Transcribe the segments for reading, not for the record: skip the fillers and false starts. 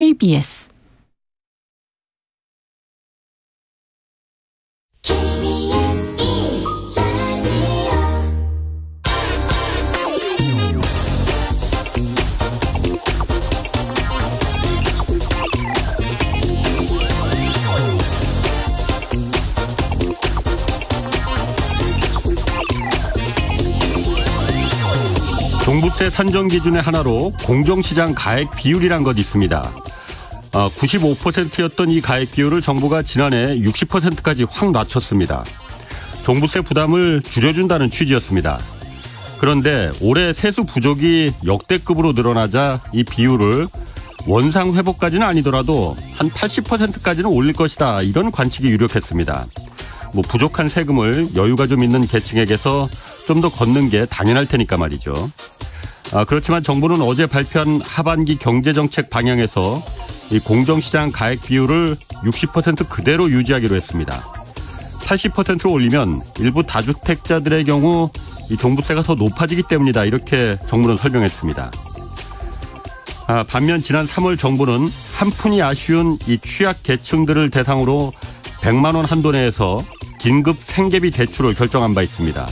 KBS 종부세 산정 기준의 하나로 공정시장 가액 비율이란 것 있습니다. 95%였던 이 가액 비율을 정부가 지난해 60%까지 확 낮췄습니다. 종부세 부담을 줄여준다는 취지였습니다. 그런데 올해 세수 부족이 역대급으로 늘어나자 이 비율을 원상 회복까지는 아니더라도 한 80%까지는 올릴 것이다, 이런 관측이 유력했습니다. 부족한 세금을 여유가 좀 있는 계층에게서 좀 더 걷는 게 당연할 테니까 말이죠. 그렇지만 정부는 어제 발표한 하반기 경제정책 방향에서 이 공정시장 가액 비율을 60% 그대로 유지하기로 했습니다. 80%로 올리면 일부 다주택자들의 경우 이 종부세가 더 높아지기 때문이다, 이렇게 정부는 설명했습니다. 반면 지난 3월 정부는 한 푼이 아쉬운 이 취약 계층들을 대상으로 100만 원 한도 내에서 긴급 생계비 대출을 결정한 바 있습니다.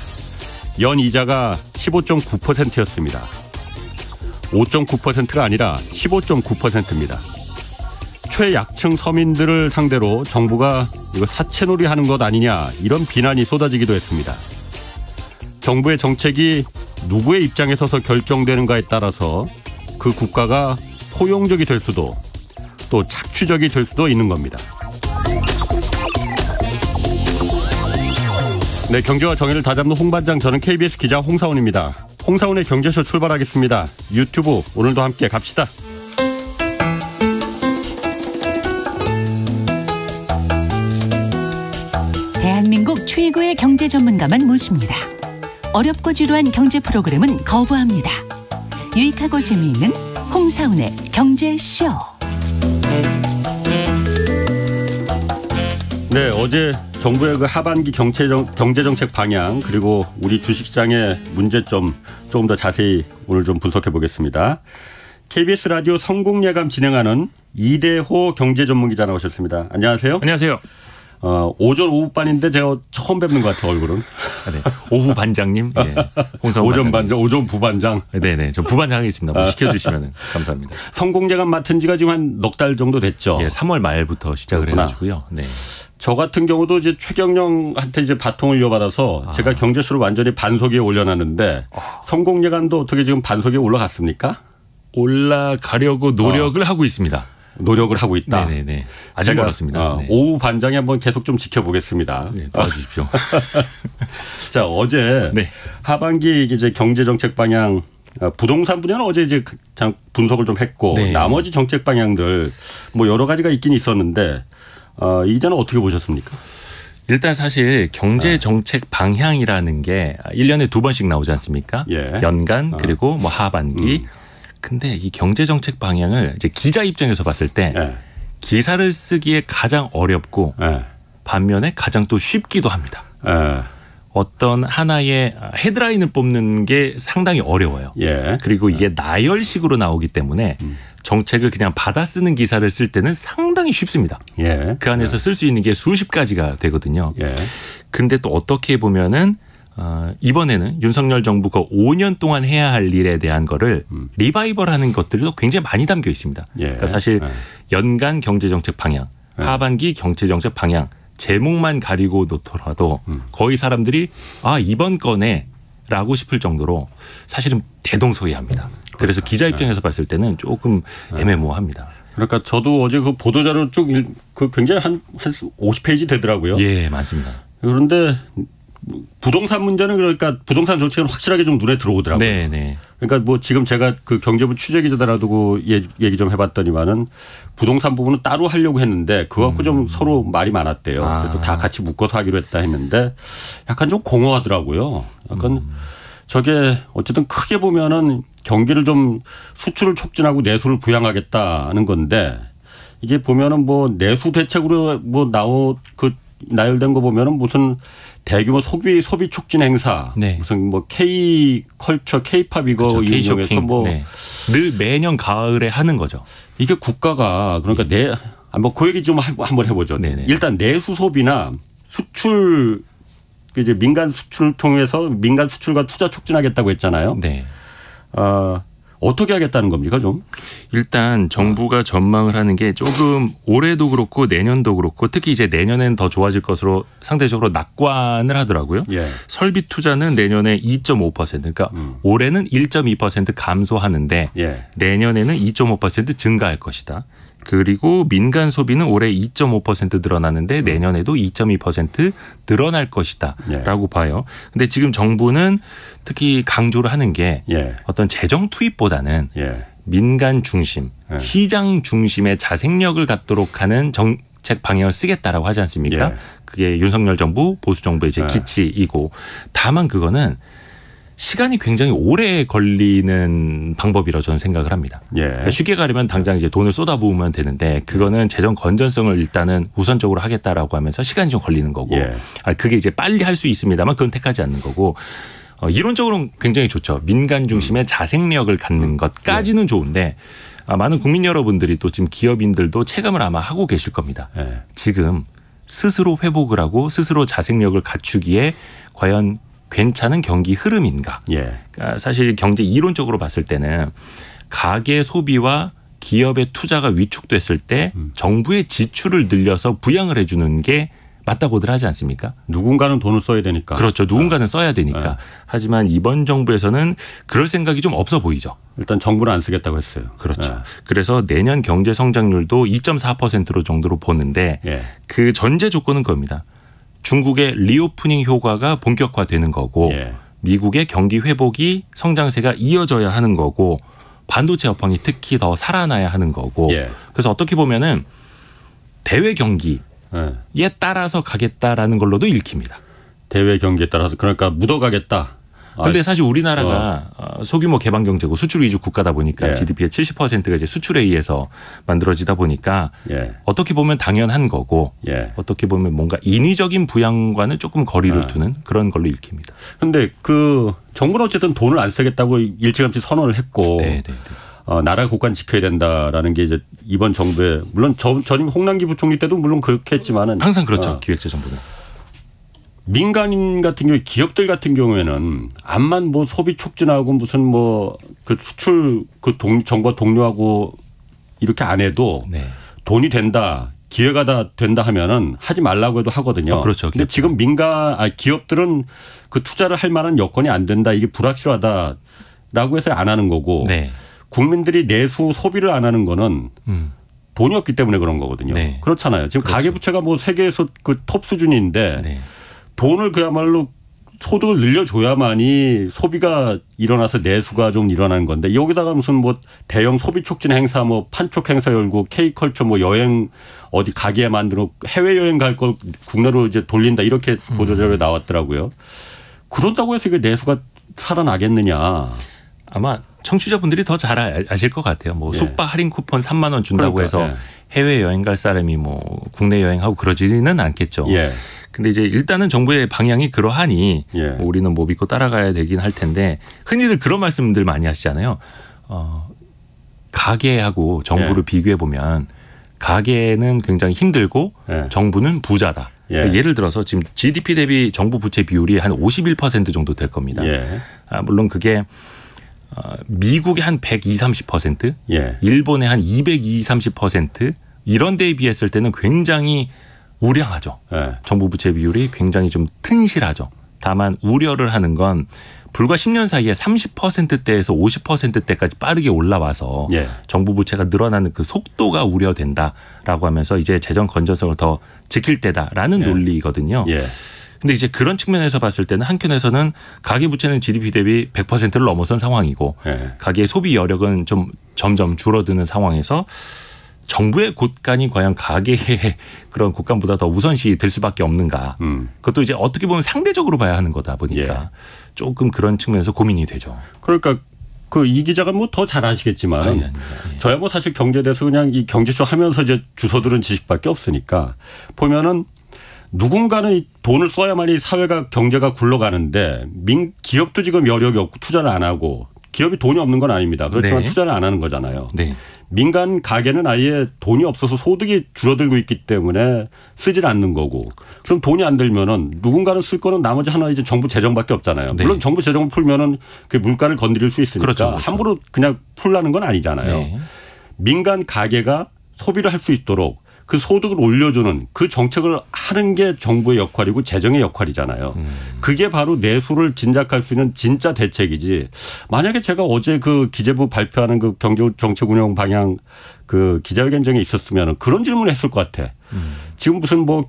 연 이자가 15.9%였습니다. 5.9%가 아니라 15.9%입니다. 최약층 서민들을 상대로 정부가 이거 사채놀이 하는 것 아니냐, 이런 비난이 쏟아지기도 했습니다. 정부의 정책이 누구의 입장에 서서 결정되는가에 따라서 그 국가가 포용적이 될 수도 또 착취적이 될 수도 있는 겁니다. 네, 경제와 정의를 다잡는 홍반장, 저는 KBS 기자 홍사훈입니다. 홍사훈의 경제쇼 출발하겠습니다. 유튜브 오늘도 함께 갑시다. 대한민국 최고의 경제 전문가만 모십니다. 어렵고 지루한 경제 프로그램은 거부합니다. 유익하고 재미있는 홍사훈의 경제쇼. 네, 어제 정부의 그 하반기 경제정책 방향, 그리고 우리 주식시장의 문제점 조금 더 자세히 오늘 좀 분석해 보겠습니다. KBS 라디오 성공예감 진행하는 이대호 경제전문기자 나오셨습니다. 안녕하세요. 안녕하세요. 오전 오후반인데 제가 처음 뵙는 것 같아요, 얼굴은. 네. 오후 반장님. 네. 홍사훈 오전 반장, 오전 부반장. 네네. 저 부반장 하겠습니다. 시켜주시면 감사합니다. 성공예감 맡은 지가 지금 한 넉 달 정도 됐죠. 예, 3월 말부터 시작을 그렇구나. 해가지고요. 네. 저 같은 경우도 이제 최경영한테 이제 바통을 이어받아서 제가 경제쇼를 완전히 반석에 올려놨는데 성공예감도 어떻게 지금 반석에 올라갔습니까? 올라가려고 노력을 하고 있습니다. 노력을 하고 있다. 네네네. 아직 멀었습니다. 네. 오후 반장에 한번 계속 좀 지켜보겠습니다. 네, 도와주십시오. 자, 어제 네. 하반기 이제 경제정책 방향, 부동산 분야는 어제 이제 분석을 좀 했고, 네. 나머지 정책 방향들 여러 가지가 있긴 있었는데 이제는 어떻게 보셨습니까? 일단 사실 경제정책 방향이라는 게 1년에 2번씩 나오지 않습니까? 예. 연간 그리고 하반기. 근데 이 경제정책 방향을 이제 기자 입장에서 봤을 때 기사를 쓰기에 가장 어렵고 반면에 가장 또 쉽기도 합니다. 어떤 하나의 헤드라인을 뽑는 게 상당히 어려워요. 그리고 이게 나열식으로 나오기 때문에 정책을 그냥 받아 쓰는 기사를 쓸 때는 상당히 쉽습니다. 그 안에서 쓸 수 있는 게 수십 가지가 되거든요. 근데 또 어떻게 보면은 이번에는 윤석열 정부가 5년 동안 해야 할 일에 대한 거를 리바이벌하는 것들도 굉장히 많이 담겨 있습니다. 그러니까 사실 연간 경제정책 방향, 하반기 경제정책 방향 제목만 가리고 놓더라도 거의 사람들이 이번 건에 라고 싶을 정도로 사실은 대동소이합니다. 그래서 기자 입장에서 봤을 때는 조금 애매모호합니다. 그러니까 저도 어제 그 보도자료 쭉 굉장히 한 50페이지 되더라고요. 예, 맞습니다. 그런데 부동산 문제는 그러니까 부동산 정책은 확실하게 좀 눈에 들어오더라고요. 네. 그러니까 지금 제가 그 경제부 취재기자들하고 얘기 좀 해봤더니만은 부동산 부분은 따로 하려고 했는데 그거 갖고 좀 서로 말이 많았대요. 그래서 다 같이 묶어서 하기로 했다 했는데 약간 좀 공허하더라고요. 약간 저게 어쨌든 크게 보면은 경기를 좀 수출을 촉진하고 내수를 부양하겠다는 건데 이게 보면은 내수 대책으로 나열된 거 보면은 무슨 대규모 소비 촉진 행사, 네. 무슨 뭐 K 컬처, K-팝 이거 그렇죠. 이용해서 뭐 늘 매년 가을에 하는 거죠. 이게 국가가 그러니까 뭐 그 얘기 좀 한번 해보죠. 네네. 일단 내수 소비나 수출 이제 민간 수출을 통해서 민간 수출과 투자 촉진하겠다고 했잖아요. 네. 어떻게 하겠다는 겁니까 좀? 일단 정부가 전망을 하는 게 조금 올해도 그렇고 내년도 그렇고 특히 이제 내년에는 더 좋아질 것으로 상대적으로 낙관을 하더라고요. 예. 설비 투자는 내년에 2.5% 그러니까 올해는 1.2% 감소하는데 예. 내년에는 2.5% 증가할 것이다. 그리고 민간 소비는 올해 2.5% 늘어나는데 내년에도 2.2% 늘어날 것이다 라고 봐요. 근데 지금 정부는 특히 강조를 하는 게 어떤 재정 투입보다는 민간 중심, 시장 중심의 자생력을 갖도록 하는 정책 방향을 쓰겠다라고 하지 않습니까? 그게 윤석열 정부, 보수 정부의 이제 기치이고 다만 그거는 시간이 굉장히 오래 걸리는 방법이라고 저는 생각을 합니다. 그러니까 쉽게 가려면 당장 이제 돈을 쏟아부으면 되는데 그거는 재정 건전성을 일단은 우선적으로 하겠다라고 하면서 시간이 좀 걸리는 거고 그게 이제 빨리 할 수 있습니다만 그건 택하지 않는 거고 이론적으로는 굉장히 좋죠. 민간 중심의 자생력을 갖는 것까지는 좋은데 많은 국민 여러분들이 또 지금 기업인들도 체감을 아마 하고 계실 겁니다. 지금 스스로 회복을 하고 스스로 자생력을 갖추기에 과연 괜찮은 경기 흐름인가. 그러니까 사실 경제 이론적으로 봤을 때는 가계 소비와 기업의 투자가 위축됐을 때 정부의 지출을 늘려서 부양을 해 주는 게 맞다고들 하지 않습니까? 누군가는 돈을 써야 되니까. 그렇죠. 누군가는 써야 되니까. 하지만 이번 정부에서는 그럴 생각이 좀 없어 보이죠. 일단 정부는 안 쓰겠다고 했어요. 그렇죠. 그래서 내년 경제 성장률도 2.4%로 정도로 보는데 그 전제 조건은 겁니다. 중국의 리오프닝 효과가 본격화되는 거고 미국의 경기 회복이 성장세가 이어져야 하는 거고 반도체 업황이 특히 더 살아나야 하는 거고 그래서 어떻게 보면은 대외 경기에 따라서 가겠다라는 걸로도 읽힙니다. 대외 경기에 따라서 그러니까 묻어가겠다. 그런데 사실 우리나라가 소규모 개방 경제고 수출 위주 국가다 보니까 GDP의 70%가 이제 수출에 의해서 만들어지다 보니까 어떻게 보면 당연한 거고 어떻게 보면 뭔가 인위적인 부양과는 조금 거리를 두는 그런 걸로 읽힙니다. 그런데 그 정부는 어쨌든 돈을 안 쓰겠다고 일찌감치 선언을 했고 나라 국간 지켜야 된다라는 게 이제 이번 정부의 물론 전임 홍남기 부총리 때도 물론 그렇게 했지만은 항상 그렇죠. 기획재정부는. 민간인 같은 경우에 기업들 같은 경우에는 암만 뭐 소비 촉진하고 무슨 뭐 그 수출 그 정부와 동료하고 이렇게 안 해도 돈이 된다 기회가 다 된다 하면은 하지 말라고 해도 하거든요. 그렇죠. 근데 지금 기업들은 그 투자를 할 만한 여건이 안 된다 이게 불확실하다라고 해서 안 하는 거고 국민들이 내수 소비를 안 하는 거는 돈이 없기 때문에 그런 거거든요. 그렇잖아요. 지금 가계부채가 뭐 세계에서 그 톱 수준인데 돈을 그야말로 소득을 늘려줘야만이 소비가 일어나서 내수가 좀 일어나는 건데 여기다가 무슨 뭐 대형 소비 촉진 행사 뭐 판촉 행사 열고 K컬처 뭐 여행 어디 가게 만들어 해외여행 갈 거 국내로 이제 돌린다 이렇게 보도자료에 나왔더라고요. 그런다고 해서 이게 내수가 살아나겠느냐. 아마 청취자분들이 더 잘 아실 것 같아요. 뭐 숙박 할인 쿠폰 3만 원 준다고 해서 해외여행 갈 사람이 뭐 국내 여행하고 그러지는 않겠죠. 근데 이제 일단은 정부의 방향이 그러하니 뭐 우리는 뭐 믿고 따라가야 되긴 할 텐데 흔히들 그런 말씀들 많이 하시잖아요. 가계하고 정부를 비교해 보면 가계는 굉장히 힘들고 정부는 부자다. 그러니까 예를 들어서 지금 GDP 대비 정부 부채 비율이 한 51% 정도 될 겁니다. 물론 그게 미국의 한 120, 30%, 일본의 한 220, 30% 이런 데에 비했을 때는 굉장히 우량하죠. 정부 부채 비율이 굉장히 좀 튼실하죠. 다만 우려를 하는 건 불과 10년 사이에 30%대에서 50%대까지 빠르게 올라와서 정부 부채가 늘어나는 그 속도가 우려된다라고 하면서 이제 재정 건전성을 더 지킬 때다라는 논리거든요. 근데 이제 그런 측면에서 봤을 때는 한켠에서는 가계 부채는 GDP 대비 100%를 넘어선 상황이고 가계의 소비 여력은 좀 점점 줄어드는 상황에서 정부의 곳간이 과연 가계의 그런 곳간보다 더 우선시 될 수밖에 없는가. 그것도 이제 어떻게 보면 상대적으로 봐야 하는 거다 보니까 조금 그런 측면에서 고민이 되죠. 그러니까 그 이 기자가 뭐 더 잘 아시겠지만 저야 뭐 사실 경제대에서 그냥 이 경제쇼 하면서 이제 주워 들은 지식밖에 없으니까 보면은 누군가는 돈을 써야만이 사회가 경제가 굴러가는데 기업도 지금 여력이 없고 투자를 안 하고 기업이 돈이 없는 건 아닙니다. 그렇지만 네. 투자를 안 하는 거잖아요. 네. 민간 가게는 아예 돈이 없어서 소득이 줄어들고 있기 때문에 쓰질 않는 거고 그럼 돈이 안 들면은 누군가는 쓸 거는 나머지 하나 이제 정부 재정밖에 없잖아요. 네. 물론 정부 재정을 풀면은 그 물가를 건드릴 수 있으니까 그렇죠, 그렇죠. 함부로 그냥 풀라는 건 아니잖아요. 네. 민간 가게가 소비를 할 수 있도록 그 소득을 올려주는 그 정책을 하는 게 정부의 역할이고 재정의 역할이잖아요. 그게 바로 내수를 진작할 수 있는 진짜 대책이지. 만약에 제가 어제 그 기재부 발표하는 그 경제정책운영 방향 그 기자회견장에 있었으면 그런 질문을 했을 것 같아. 지금 무슨 뭐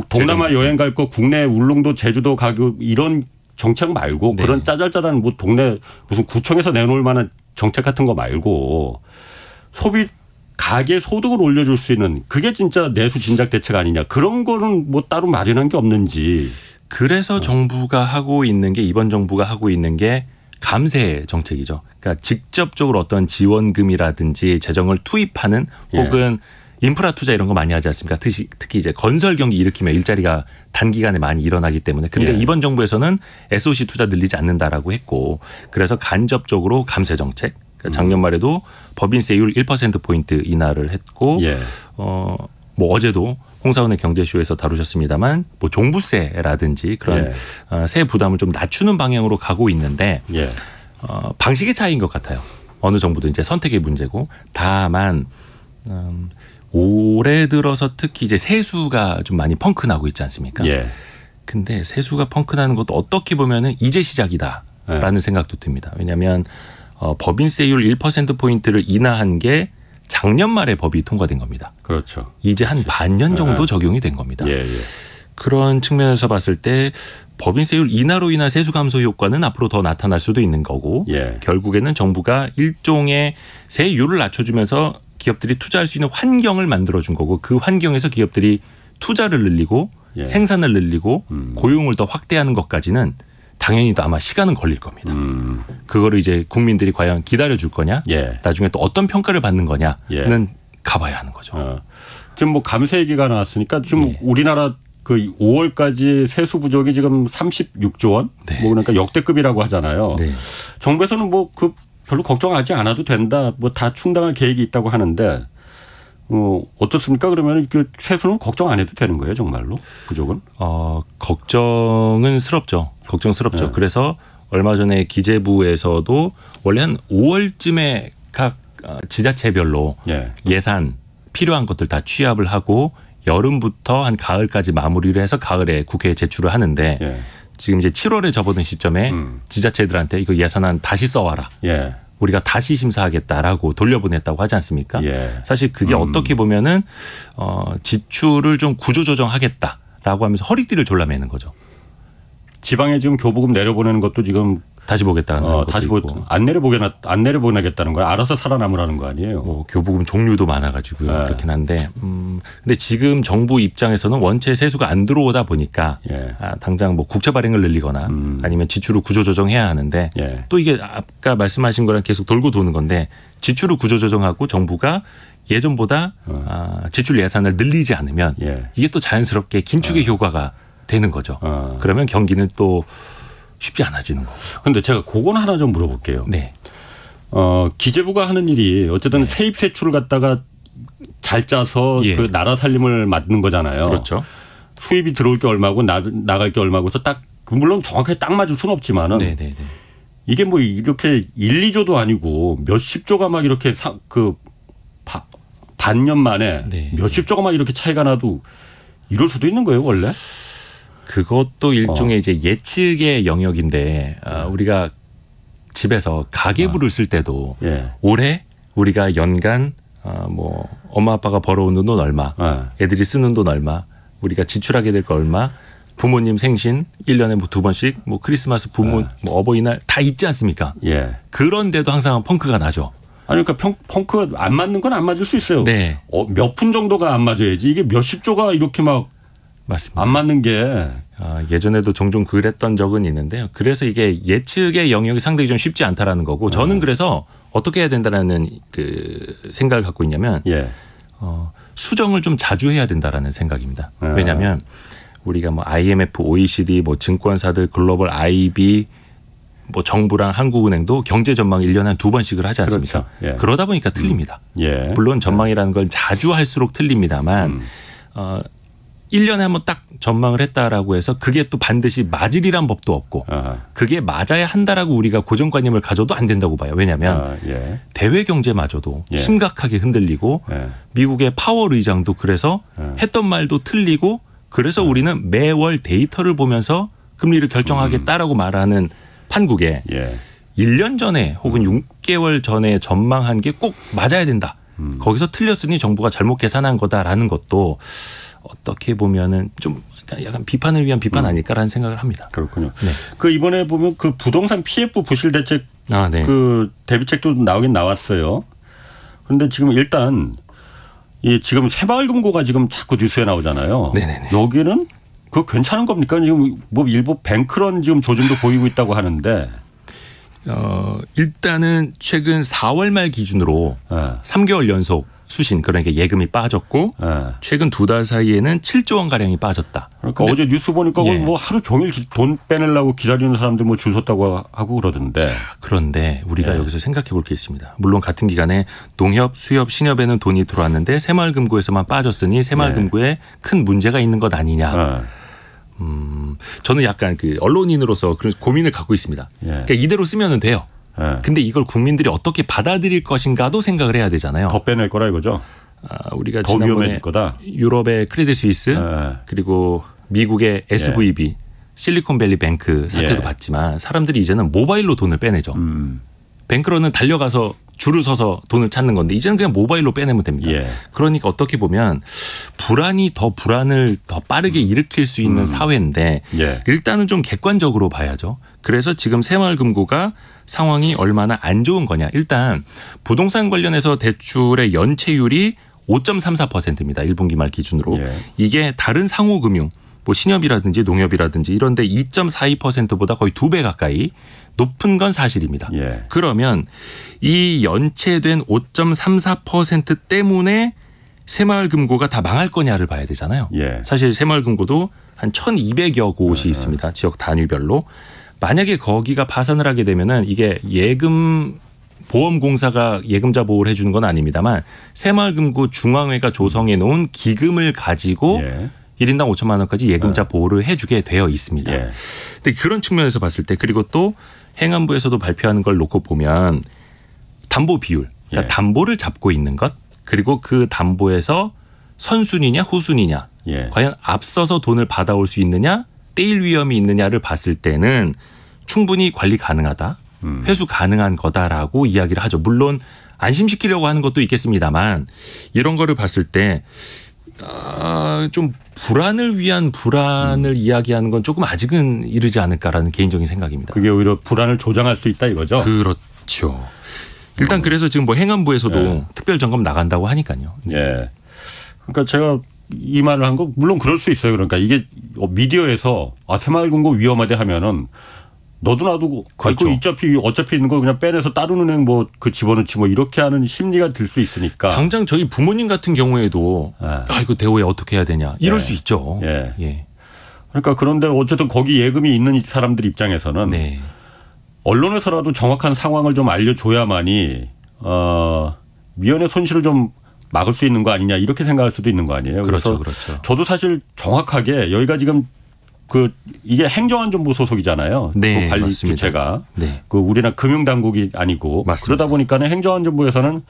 동남아 여행 갈 거 국내 울릉도 제주도 가고 이런 정책 말고 네. 그런 짜잘짜잘한 뭐 동네 무슨 구청에서 내놓을 만한 정책 같은 거 말고 소비 가계 소득을 올려줄 수 있는 그게 진짜 내수 진작 대책 아니냐. 그런 거는 뭐 따로 마련한 게 없는지. 그래서 정부가 하고 있는 게 이번 정부가 하고 있는 게 감세 정책이죠. 그러니까 직접적으로 어떤 지원금이라든지 재정을 투입하는 혹은 인프라 투자 이런 거 많이 하지 않습니까? 특히 이제 건설 경기 일으키면 일자리가 단기간에 많이 일어나기 때문에. 근데 이번 정부에서는 SOC 투자 늘리지 않는다라고 했고 그래서 간접적으로 감세 정책. 작년 말에도 법인세율 1%포인트 인하를 했고 뭐 어제도 홍사원의 경제쇼에서 다루셨습니다만 뭐 종부세라든지 그런 세 부담을 좀 낮추는 방향으로 가고 있는데 방식의 차이인 것 같아요. 어느 정부도 이제 선택의 문제고 다만 올해 들어서 특히 이제 세수가 좀 많이 펑크나고 있지 않습니까? 근데 세수가 펑크나는 것도 어떻게 보면은 이제 시작이다라는 생각도 듭니다. 왜냐하면 법인세율 1%포인트를 인하한 게 작년 말에 법이 통과된 겁니다. 그렇죠. 이제 한 반년 정도 적용이 된 겁니다. 그런 측면에서 봤을 때 법인세율 인하로 인한 세수 감소 효과는 앞으로 더 나타날 수도 있는 거고 결국에는 정부가 일종의 세율을 낮춰주면서 기업들이 투자할 수 있는 환경을 만들어준 거고 그 환경에서 기업들이 투자를 늘리고 생산을 늘리고 고용을 더 확대하는 것까지는 당연히 아마 시간은 걸릴 겁니다. 그거를 이제 국민들이 과연 기다려줄 거냐 나중에 또 어떤 평가를 받는 거냐는 가봐야 하는 거죠. 지금 뭐 감세 얘기가 나왔으니까 지금 우리나라 그 5월까지 세수 부족이 지금 36조 원 뭐 그러니까 역대급이라고 하잖아요. 정부에서는 뭐 그 별로 걱정하지 않아도 된다 뭐 다 충당할 계획이 있다고 하는데 어떻습니까? 그러면 그 세수는 걱정 안 해도 되는 거예요, 정말로 부족은? 걱정스럽죠. 그래서 얼마 전에 기재부에서도 원래 한 5월쯤에 각 지자체별로 예산 필요한 것들 다 취합을 하고 여름부터 한 가을까지 마무리를 해서 가을에 국회에 제출을 하는데 지금 이제 7월에 접어든 시점에 지자체들한테 이거 예산안 다시 써와라. 우리가 다시 심사하겠다라고 돌려보냈다고 하지 않습니까? 사실 그게 어떻게 보면은 지출을 좀 구조조정하겠다라고 하면서 허리띠를 졸라매는 거죠. 지방에 지금 교부금 내려보내는 것도 지금 다시 보겠다는 것도 다시 있고. 안 내려보내겠다는 거야. 알아서 살아남으라는 거 아니에요. 뭐 교부금 종류도 많아가지고요. 그렇긴 한데, 근데 지금 정부 입장에서는 원체 세수가 안 들어오다 보니까 당장 뭐 국채 발행을 늘리거나 아니면 지출을 구조조정해야 하는데 또 이게 아까 말씀하신 거랑 계속 돌고 도는 건데 지출을 구조조정하고 정부가 예전보다 지출 예산을 늘리지 않으면 이게 또 자연스럽게 긴축의 효과가 되는 거죠. 그러면 경기는 또 쉽지 않아지는 거고. 그런데 제가 그건 하나 좀 물어볼게요. 기재부가 하는 일이 어쨌든 세입 세출을 갖다가 잘 짜서 그 나라 살림을 맡는 거잖아요. 그렇죠. 수입이 들어올 게 얼마고 나갈 게 얼마고 해서 딱 물론 정확하게 딱 맞을 수는 없지만은 이게 뭐 이렇게 1, 2조도 아니고 몇십 조가 막 이렇게 반년 만에 몇십 조가 막 이렇게 차이가 나도 이럴 수도 있는 거예요, 원래? 그것도 일종의 이제 예측의 영역인데 우리가 집에서 가계부를 쓸 때도 올해 우리가 연간 뭐 엄마 아빠가 벌어오는 돈 얼마, 애들이 쓰는 돈 얼마, 우리가 지출하게 될 거 얼마, 부모님 생신 1년에 뭐 2번씩 뭐 크리스마스 뭐 어버이날 다 있지 않습니까? 그런데도 항상 펑크가 나죠. 아니 그러니까 펑크 안 맞는 건 안 맞을 수 있어요. 몇 푼 정도가 안 맞아야지. 이게 몇십 조가 이렇게 막 맞습니다. 안 맞는 게 예전에도 종종 그랬던 적은 있는데요. 그래서 이게 예측의 영역이 상당히 좀 쉽지 않다라는 거고 저는 그래서 어떻게 해야 된다라는 그 생각을 갖고 있냐면 수정을 좀 자주 해야 된다라는 생각입니다. 왜냐하면 우리가 뭐 IMF, OECD, 뭐 증권사들, 글로벌 IB, 뭐 정부랑 한국은행도 경제 전망 1년에 한 2번씩을 하지 않습니까? 그렇죠. 예. 그러다 보니까 틀립니다. 예. 물론 전망이라는 걸 자주 할수록 틀립니다만 1년에 한번 딱 전망을 했다라고 해서 그게 또 반드시 맞으리란 법도 없고 그게 맞아야 한다라고 우리가 고정관념을 가져도 안 된다고 봐요. 왜냐하면 대외 경제마저도 심각하게 흔들리고 미국의 파월 의장도 그래서 했던 말도 틀리고 그래서 우리는 매월 데이터를 보면서 금리를 결정하겠다라고 말하는 판국에 1년 전에 혹은 6개월 전에 전망한 게 꼭 맞아야 된다. 거기서 틀렸으니 정부가 잘못 계산한 거다라는 것도 어떻게 보면은 좀 약간 비판을 위한 비판 아닐까라는 생각을 합니다. 그렇군요. 네. 그 이번에 보면 그 부동산 PF 부실 대책 네. 그 대비책도 나오긴 나왔어요. 그런데 지금 일단 이 지금 새마을금고가 지금 자꾸 뉴스에 나오잖아요. 네네네. 여기는 그 괜찮은 겁니까? 지금 뭐 일부 뱅크런 지금 조짐도 보이고 있다고 하는데. 일단은 최근 4월 말 기준으로 3개월 연속 수신 그러니까 예금이 빠졌고 최근 2달 사이에는 7조 원 가량이 빠졌다. 그러니까 어제 뉴스 보니까 뭐 하루 종일 돈 빼내려고 기다리는 사람들 뭐 줄 섰다고 하고 그러던데. 자, 그런데 우리가 여기서 생각해 볼 게 있습니다. 물론 같은 기간에 농협, 수협, 신협에는 돈이 들어왔는데 새마을금고에서만 빠졌으니 새마을금고에 큰 문제가 있는 것 아니냐. 저는 약간 그 언론인으로서 그런 고민을 갖고 있습니다. 그러니까 이대로 쓰면 돼요. 근데 이걸 국민들이 어떻게 받아들일 것인가도 생각을 해야 되잖아요. 더 빼낼 거라 이거죠. 우리가 더 지난번에 위험해질 거다. 유럽의 크레딧 스위스 그리고 미국의 SVB 실리콘밸리 뱅크 사태도 봤지만 사람들이 이제는 모바일로 돈을 빼내죠. 뱅크로는 달려가서 줄을 서서 돈을 찾는 건데 이제는 그냥 모바일로 빼내면 됩니다. 그러니까 어떻게 보면 불안을 더 빠르게 일으킬 수 있는 사회인데 일단은 좀 객관적으로 봐야죠. 그래서 지금 새마을금고가 상황이 얼마나 안 좋은 거냐. 일단 부동산 관련해서 대출의 연체율이 5.34%입니다. 1분기 말 기준으로. 이게 다른 상호금융 뭐 신협이라든지 농협이라든지 이런 데 2.42%보다 거의 2배 가까이 높은 건 사실입니다. 그러면 이 연체된 5.34% 때문에 새마을금고가 다 망할 거냐를 봐야 되잖아요. 사실 새마을금고도 한 1,200여 곳이 있습니다. 지역 단위별로. 만약에 거기가 파산을 하게 되면은 이게 예금 보험공사가 예금자 보호를 해주는 건 아닙니다만 새마을금고 중앙회가 조성해 놓은 기금을 가지고 1인당 5천만 원까지 예금자 보호를 해주게 되어 있습니다. 근데 그런 측면에서 봤을 때 그리고 또 행안부에서도 발표하는 걸 놓고 보면 담보 비율, 그러니까 담보를 잡고 있는 것 그리고 그 담보에서 선순위냐 후순위냐 과연 앞서서 돈을 받아올 수 있느냐 떼일 위험이 있느냐를 봤을 때는 충분히 관리 가능하다. 회수 가능한 거다라고 이야기를 하죠. 물론 안심시키려고 하는 것도 있겠습니다만 이런 거를 봤을 때 좀 불안을 위한 불안을 이야기하는 건 조금 아직은 이르지 않을까라는 개인적인 생각입니다. 그게 오히려 불안을 조장할 수 있다 이거죠? 그렇죠. 일단 그래서 지금 뭐 행안부에서도 특별 점검 나간다고 하니까요. 그러니까 제가 이 말을 한 거 물론 그럴 수 있어요. 그러니까 이게 미디어에서 새마을금고 위험하대 하면은 너도 나도 그렇죠. 어차피 있는 거 그냥 빼내서 다른 은행 뭐 그 집어넣지 뭐 이렇게 하는 심리가 들 수 있으니까. 당장 저희 부모님 같은 경우에도 이거 대우에 어떻게 해야 되냐 이럴 수 있죠. 그러니까 그런데 어쨌든 거기 예금이 있는 사람들 입장에서는 언론에서라도 정확한 상황을 좀 알려줘야만이 미연의 손실을 좀 막을 수 있는 거 아니냐 이렇게 생각할 수도 있는 거 아니에요. 그렇죠. 그래서 저도 사실 정확하게 여기가 지금 이게 행정안전부 소속이잖아요. 그 관리 주체가. 그 우리나라 금융당국이 아니고. 그러다 보니까는 행정안전부에서는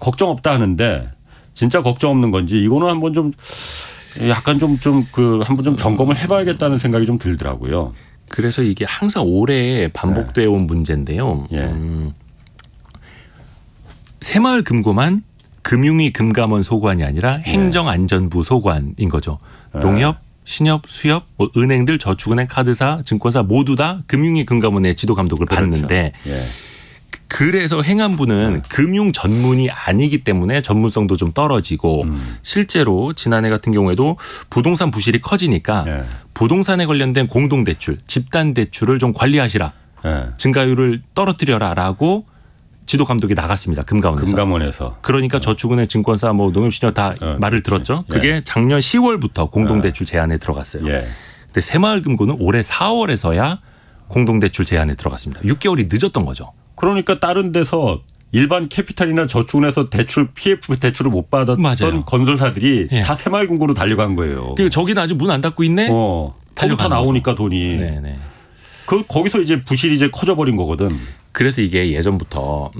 걱정 없다 하는데 진짜 걱정 없는 건지 이거는 한번 좀 약간 한번 좀 점검을 해봐야겠다는 생각이 좀 들더라고요. 그래서 이게 항상 오래 반복되어 온 문제인데요. 새마을금고만 금융위 금감원 소관이 아니라 행정안전부 소관인 거죠. 농협, 신협, 수협, 은행들, 저축은행, 카드사, 증권사 모두 다 금융위 금감원의 지도 감독을 받는데 그래서 행안부는 금융 전문이 아니기 때문에 전문성도 좀 떨어지고 실제로 지난해 같은 경우에도 부동산 부실이 커지니까 부동산에 관련된 공동대출, 집단대출을 좀 관리하시라. 증가율을 떨어뜨려라라고 지도 감독이 나갔습니다. 금감원에서. 그러니까 저축은행, 증권사, 뭐 농협신용 다 말을 들었죠. 그게 작년 10월부터 공동대출 제한에 들어갔어요. 근데 새마을금고는 올해 4월에서야 공동대출 제한에 들어갔습니다. 6개월이 늦었던 거죠. 그러니까 다른 데서 일반 캐피탈이나 저축은행에서 PF 대출을 못 받았던 맞아요. 건설사들이 다 새마을금고로 달려간 거예요. 그러니까 저기는 아직 문 안 닫고 있네. 다 나오니까 돈이. 네네. 거기서 이제 부실이 이제 커져버린 거거든. 그래서 이게 예전부터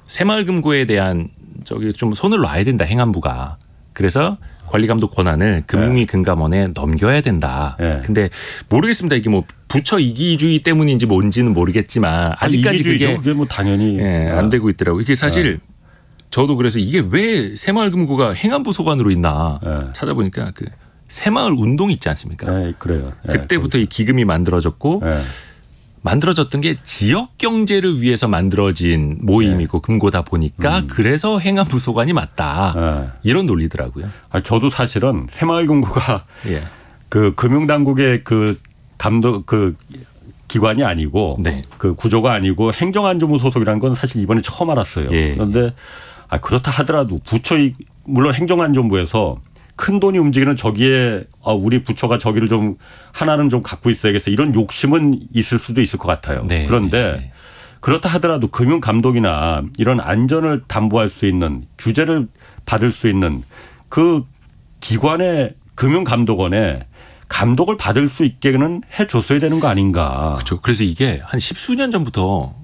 새마을금고에 대한 저기 좀 손을 놔야 된다, 행안부가. 그래서 관리감독 권한을 금융위 금감원에 넘겨야 된다. 근데 모르겠습니다. 이게 뭐 부처 이기주의 때문인지 뭔지는 모르겠지만 아직까지 그게 뭐 당연히 안 되고 있더라고요. 이게 사실 저도 그래서 이게 왜 새마을금고가 행안부 소관으로 있나 찾아보니까 그 새마을 운동이 있지 않습니까? 그래요. 그때부터 이 기금이 만들어졌고 만들어졌던 게 지역 경제를 위해서 만들어진 모임이고 금고다 보니까 그래서 행안부 소관이 맞다. 이런 논리더라고요. 저도 사실은 새마을금고가 그 금융당국의 그 감독 그 기관이 아니고 그 구조가 아니고 행정안전부 소속이라는 건 사실 이번에 처음 알았어요. 그런데 그렇다 하더라도 부처 물론 행정안전부에서 큰 돈이 움직이는 저기에 우리 부처가 저기를 좀 하나는 좀 갖고 있어야겠어 이런 욕심은 있을 수도 있을 것 같아요. 그런데 그렇다 하더라도 금융감독이나 이런 안전을 담보할 수 있는 규제를 받을 수 있는 그 기관의 금융감독원에 감독을 받을 수 있게는 해줬어야 되는 거 아닌가. 그렇죠. 그래서 이게 한 10수년 전부터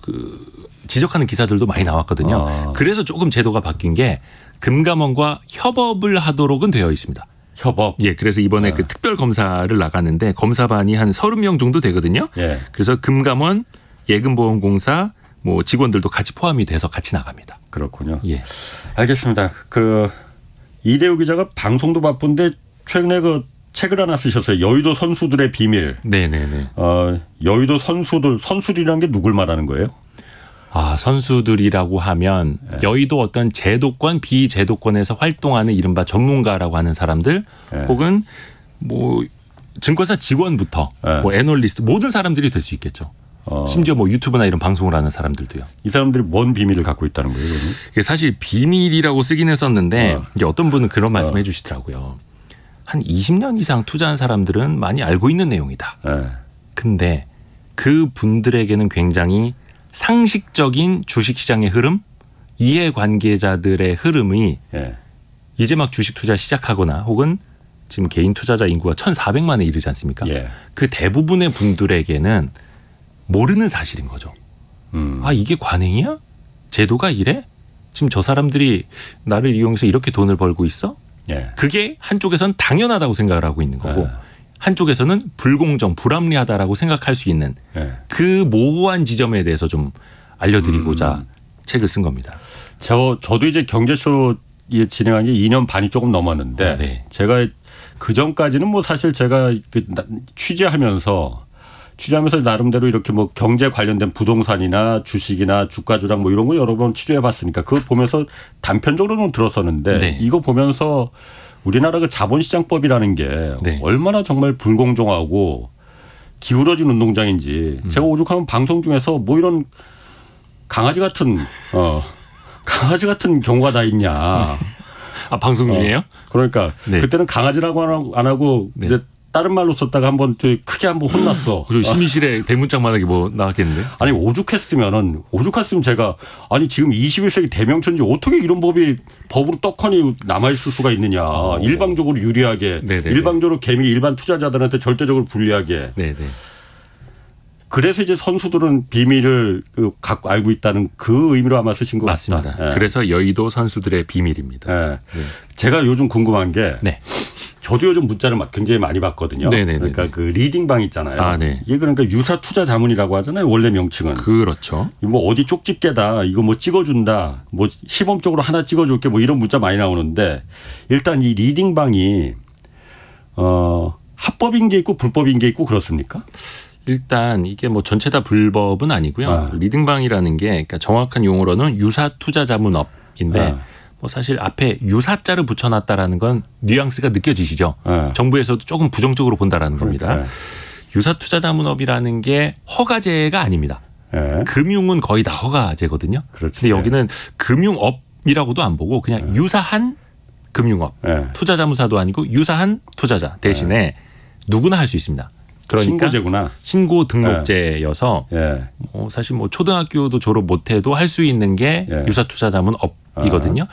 그 지적하는 기사들도 많이 나왔거든요. 그래서 조금 제도가 바뀐 게 금감원과 협업을 하도록은 되어 있습니다. 협업? 그래서 이번에 그 특별 검사를 나갔는데 검사반이 한 30명 정도 되거든요. 그래서 금감원, 예금보험공사 뭐 직원들도 같이 포함이 돼서 같이 나갑니다. 그렇군요. 알겠습니다. 그 이대우 기자가 방송도 바쁜데 최근에 그 책을 하나 쓰셨어요. 여의도 선수들의 비밀. 네네네. 여의도 선수들이라는 게 누굴 말하는 거예요? 선수들이라고 하면 여의도 어떤 제도권, 비제도권에서 활동하는 이른바 전문가라고 하는 사람들 혹은 뭐 증권사 직원부터 뭐 애널리스트 모든 사람들이 될 수 있겠죠. 심지어 뭐 유튜브나 이런 방송을 하는 사람들도요. 이 사람들이 뭔 비밀을 갖고 있다는 거예요? 이게 사실 비밀이라고 쓰긴 했었는데 이제 어떤 분은 그런 말씀해 주시더라고요. 한 20년 이상 투자한 사람들은 많이 알고 있는 내용이다. 근데 그 분들에게는 굉장히 상식적인 주식시장의 흐름, 이해관계자들의 흐름이 이제 막 주식 투자 시작하거나 혹은 지금 개인 투자자 인구가 1,400만에 이르지 않습니까? 그 대부분의 분들에게는 모르는 사실인 거죠. 이게 관행이야? 제도가 이래? 지금 저 사람들이 나를 이용해서 이렇게 돈을 벌고 있어? 그게 한쪽에선 당연하다고 생각을 하고 있는 거고 한쪽에서는 불공정, 불합리하다라고 생각할 수 있는 그 모호한 지점에 대해서 좀 알려드리고자 책을 쓴 겁니다. 저도 이제 경제쇼 진행한 게 2년 반이 조금 넘었는데 제가 그 전까지는 뭐 사실 제가 취재하면서 나름대로 이렇게 뭐 경제 관련된 부동산이나 주식이나 주가 조작 뭐 이런 거 여러 번 취재해 봤으니까 그거 보면서 단편적으로는 들었었는데 이거 보면서 우리나라 그 자본시장법이라는 게 얼마나 정말 불공정하고 기울어진 운동장인지 제가 오죽하면 방송 중에서 뭐 이런 강아지 같은 경우가 다 있냐. 방송 중에요? 그러니까 그때는 강아지라고 안 하고 이제 다른 말로 썼다가 한번 크게 한번 혼났어. 심의실에 대문짝만하게 뭐 나왔겠는데? 아니 오죽했으면 제가 지금 21세기 대명천지 어떻게 이런 법으로 떡하니 남아있을 수가 있느냐. 일방적으로 유리하게 일방적으로 일반 투자자들한테 절대적으로 불리하게. 그래서 이제 선수들은 비밀을 갖고 알고 있다는 그 의미로 아마 쓰신 것 맞습니다. 같습니다. 그래서 여의도 선수들의 비밀입니다. 제가 요즘 궁금한 게 저도 요즘 문자를 굉장히 많이 받거든요. 그러니까 그 리딩방 있잖아요. 이게 그러니까 유사 투자 자문이라고 하잖아요. 원래 명칭은. 그렇죠. 뭐 어디 쪽집게다. 이거 뭐 찍어준다. 뭐 시범적으로 하나 찍어줄게. 뭐 이런 문자 많이 나오는데 일단 이 리딩방이 합법인 게 있고 불법인 게 있고 그렇습니까? 일단 이게 뭐 전체 다 불법은 아니고요. 리딩방이라는 게 그러니까 정확한 용어로는 유사 투자 자문업인데 뭐 사실 앞에 유사자를 붙여놨다라는 건 뉘앙스가 느껴지시죠. 정부에서도 조금 부정적으로 본다라는 겁니다. 유사 투자 자문업이라는 게 허가제가 아닙니다. 예. 금융은 거의 다 허가제거든요. 그렇지. 근데 여기는 금융업이라고도 안 보고 그냥 유사한 금융업. 투자자문사도 아니고 유사한 투자자 대신에 누구나 할 수 있습니다. 그러니까 신고제구나. 신고 등록제여서 사실 뭐 초등학교도 졸업 못해도 할 수 있는 게 유사투자자문업이거든요.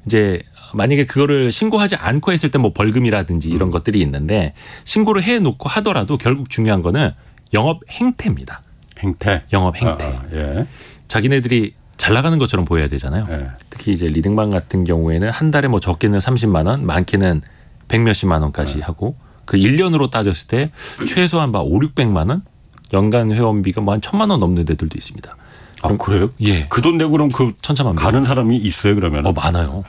이제 만약에 그거를 신고하지 않고 했을 때 뭐 벌금이라든지 이런 것들이 있는데 신고를 해놓고 하더라도 결국 중요한 거는 영업 행태입니다. 행태. 영업 행태. 자기네들이 잘 나가는 것처럼 보여야 되잖아요. 특히 이제 리딩방 같은 경우에는 한 달에 뭐 적게는 30만 원, 많게는 100몇십만 원까지 하고 그 1년으로 따졌을 때 최소한 막 5, 600만 원 연간 회원비가 뭐 한 1,000만 원 넘는 데들도 있습니다. 아, 그래요? 예. 그 돈 내고 그럼 그 천차만별. 가는 사람이 있어요, 그러면? 많아요.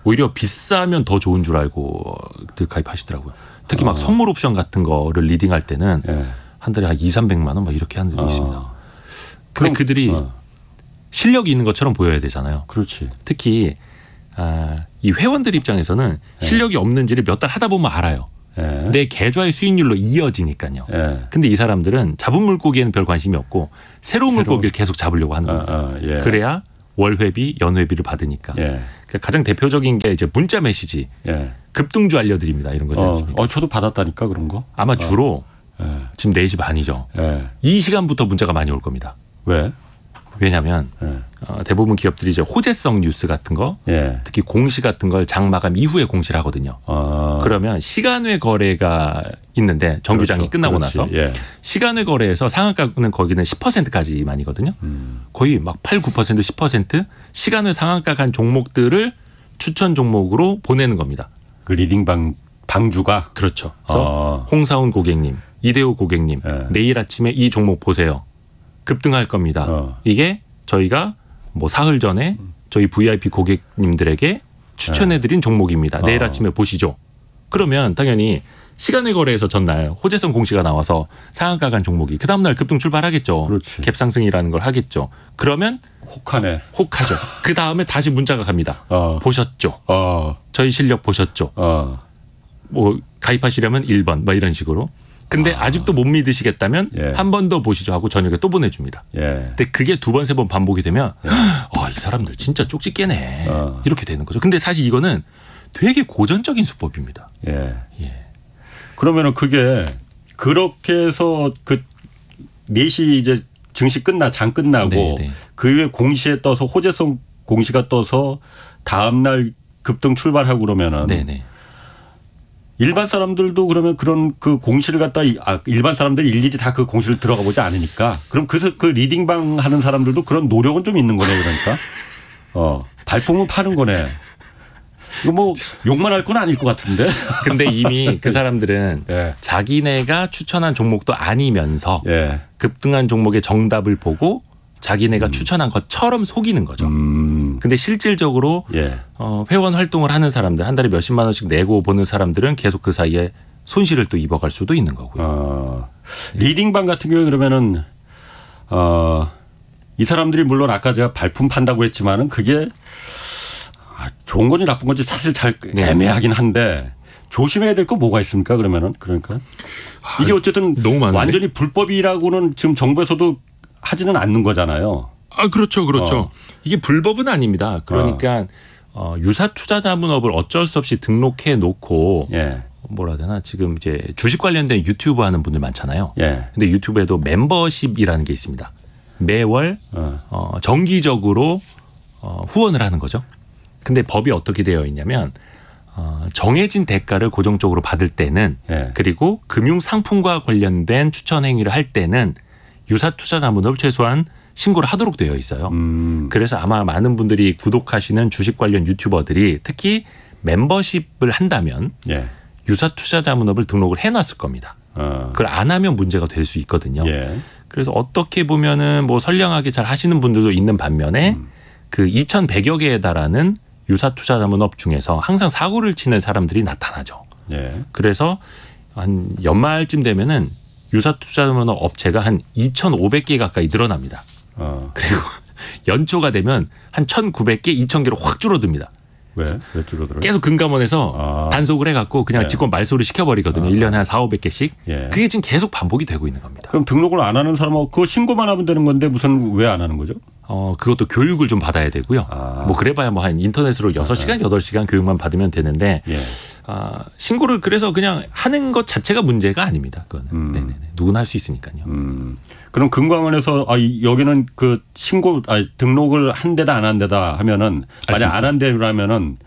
오히려 비싸면 더 좋은 줄 알고 가입하시더라고요. 특히 막 선물 옵션 같은 거를 리딩할 때는 한 달에 한 2, 300만 원 막 이렇게 하는 데도 있습니다. 근데 그들이 실력이 있는 것처럼 보여야 되잖아요. 그렇지. 특히 이 회원들 입장에서는 실력이 없는지를 몇 달 하다 보면 알아요. 내 계좌의 수익률로 이어지니까요. 근데 이 사람들은 잡은 물고기에는 별 관심이 없고 새로운 물고기를 계속 잡으려고 하는 겁니다. 그래야 월회비, 연회비를 받으니까. 그러니까 가장 대표적인 게 이제 문자 메시지. 급등주 알려드립니다. 이런 거지 않습니까? 저도 받았다니까 그런 거. 아마 주로 지금 4시 반이죠. 이 시간부터 문자가 많이 올 겁니다. 왜? 왜냐하면 대부분 기업들이 이제 호재성 뉴스 같은 거, 특히 공시 같은 걸 장 마감 이후에 공시를 하거든요. 그러면 시간외 거래가 있는데 정규장이 끝나고 나서 시간외 거래에서 상한가는 거기는 10%까지만이거든요. 거의 막 8, 9%, 10% 시간외 상한가 간 종목들을 추천 종목으로 보내는 겁니다. 그 리딩 방주가? 그렇죠. 그래서 홍사훈 고객님, 이대호 고객님, 내일 아침에 이 종목 보세요. 급등할 겁니다. 이게 저희가 뭐 사흘 전에 저희 VIP 고객님들에게 추천해드린 종목입니다. 내일 아침에 보시죠. 그러면 당연히 시간외 거래에서 전날 호재성 공시가 나와서 상한가 간 종목이 그 다음날 급등 출발하겠죠. 그렇지. 갭상승이라는 걸 하겠죠. 그러면 혹하네. 혹하죠. 그 다음에 다시 문자가 갑니다. 보셨죠. 저희 실력 보셨죠. 뭐 가입하시려면 1번 뭐 이런 식으로. 근데 아직도 못 믿으시겠다면 한 번 더 보시죠 하고 저녁에 또 보내줍니다. 근데 그게 2번, 3번 반복이 되면 이 사람들 진짜 쪽지 깨네. 이렇게 되는 거죠. 근데 사실 이거는 되게 고전적인 수법입니다. 그러면은 그게 그렇게 해서 그 4시 이제 증시 장 끝나고 그 이후에 공시에 떠서 호재성 공시가 떠서 다음날 급등 출발하고 그러면은 일반 사람들도 그러면 그런 그 공시를 갖다 일반 사람들이 일일이 다 그 공시를 들어가 보지 않으니까 그럼 그 리딩방 하는 사람들도 그런 노력은 좀 있는 거네 그러니까. 발품은 파는 거네. 이거 뭐 욕만 할 건 아닐 것 같은데. 근데 이미 그 사람들은 자기네가 추천한 종목도 아니면서 급등한 종목의 정답을 보고 자기네가 추천한 것처럼 속이는 거죠. 근데 실질적으로 회원 활동을 하는 사람들 한 달에 몇십만 원씩 내고 보는 사람들은 계속 그 사이에 손실을 또 입어갈 수도 있는 거고요. 리딩방 같은 경우에 그러면은 이 사람들이 물론 아까 제가 발품 판다고 했지만은 그게 좋은 건지 나쁜 건지 사실 잘 애매하긴 한데 조심해야 될 거 뭐가 있습니까 그러면은 그러니까 이게 어쨌든 너무 완전히 불법이라고는 지금 정부에서도 하지는 않는 거잖아요. 그렇죠. 이게 불법은 아닙니다. 그러니까 유사투자자문업을 어쩔 수 없이 등록해 놓고 뭐라 해야 되나 지금 이제 주식 관련된 유튜브 하는 분들 많잖아요. 근데 유튜브에도 멤버십이라는 게 있습니다. 매월 정기적으로 후원을 하는 거죠. 근데 법이 어떻게 되어 있냐면 정해진 대가를 고정적으로 받을 때는 그리고 금융상품과 관련된 추천 행위를 할 때는 유사투자자문업을 최소한 신고를 하도록 되어 있어요. 그래서 아마 많은 분들이 구독하시는 주식 관련 유튜버들이 특히 멤버십을 한다면 유사투자자문업을 등록을 해놨을 겁니다. 그걸 안 하면 문제가 될 수 있거든요. 그래서 어떻게 보면은 뭐 선량하게 잘 하시는 분들도 있는 반면에 그 2,100여 개에 달하는 유사투자자문업 중에서 항상 사고를 치는 사람들이 나타나죠. 그래서 한 연말쯤 되면은 유사투자자문업 업체가 한 2,500개 가까이 늘어납니다. 그리고 연초가 되면 한 1,900개, 2,000개로 확 줄어듭니다. 왜 줄어들어요? 계속 금감원에서 단속을 해갖고 그냥 예. 직권 말소를 시켜버리거든요. 1년에 한 4,500개씩. 예. 그게 지금 계속 반복이 되고 있는 겁니다. 그럼 등록을 안 하는 사람하고 그거 신고만 하면 되는 건데 무슨 왜 안 하는 거죠? 그것도 교육을 좀 받아야 되고요. 뭐 그래봐야 뭐 한 인터넷으로 6시간, 8시간 교육만 받으면 되는데 예. 신고를 그래서 그냥 하는 것 자체가 문제가 아닙니다. 그거는 네네네. 누구나 할 수 있으니까요. 그럼 금감원에서 여기는 그 등록을 한 데다 안 한 데다 하면은 만약 안 한 데라면은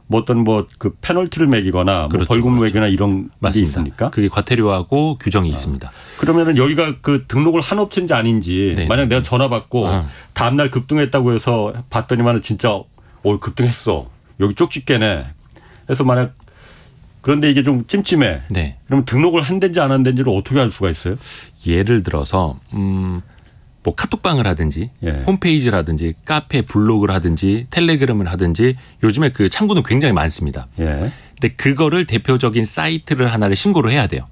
뭐 어떤 그 페널티를 매기거나 그렇죠, 뭐 벌금 매기거나 이런 게 있습니까? 그게 과태료하고 규정이 있습니다. 그러면은 여기가 그 등록을 한 업체인지 아닌지 네네. 만약 내가 전화 받고 다음날 급등했다고 해서 봤더니만은 진짜 급등했어. 여기 쪽집게네. 그래서 만약 그런데 이게 좀 찜찜해. 네. 그러면 등록을 한 데인지 안 한 데인지를 어떻게 알 수가 있어요? 예를 들어서 뭐 카톡방을 하든지 예. 홈페이지라든지 카페 블로그를 하든지 텔레그램을 하든지 요즘에 그 창구는 굉장히 많습니다. 예. 근데 그거를 대표적인 사이트를 하나를 신고를 해야 돼요.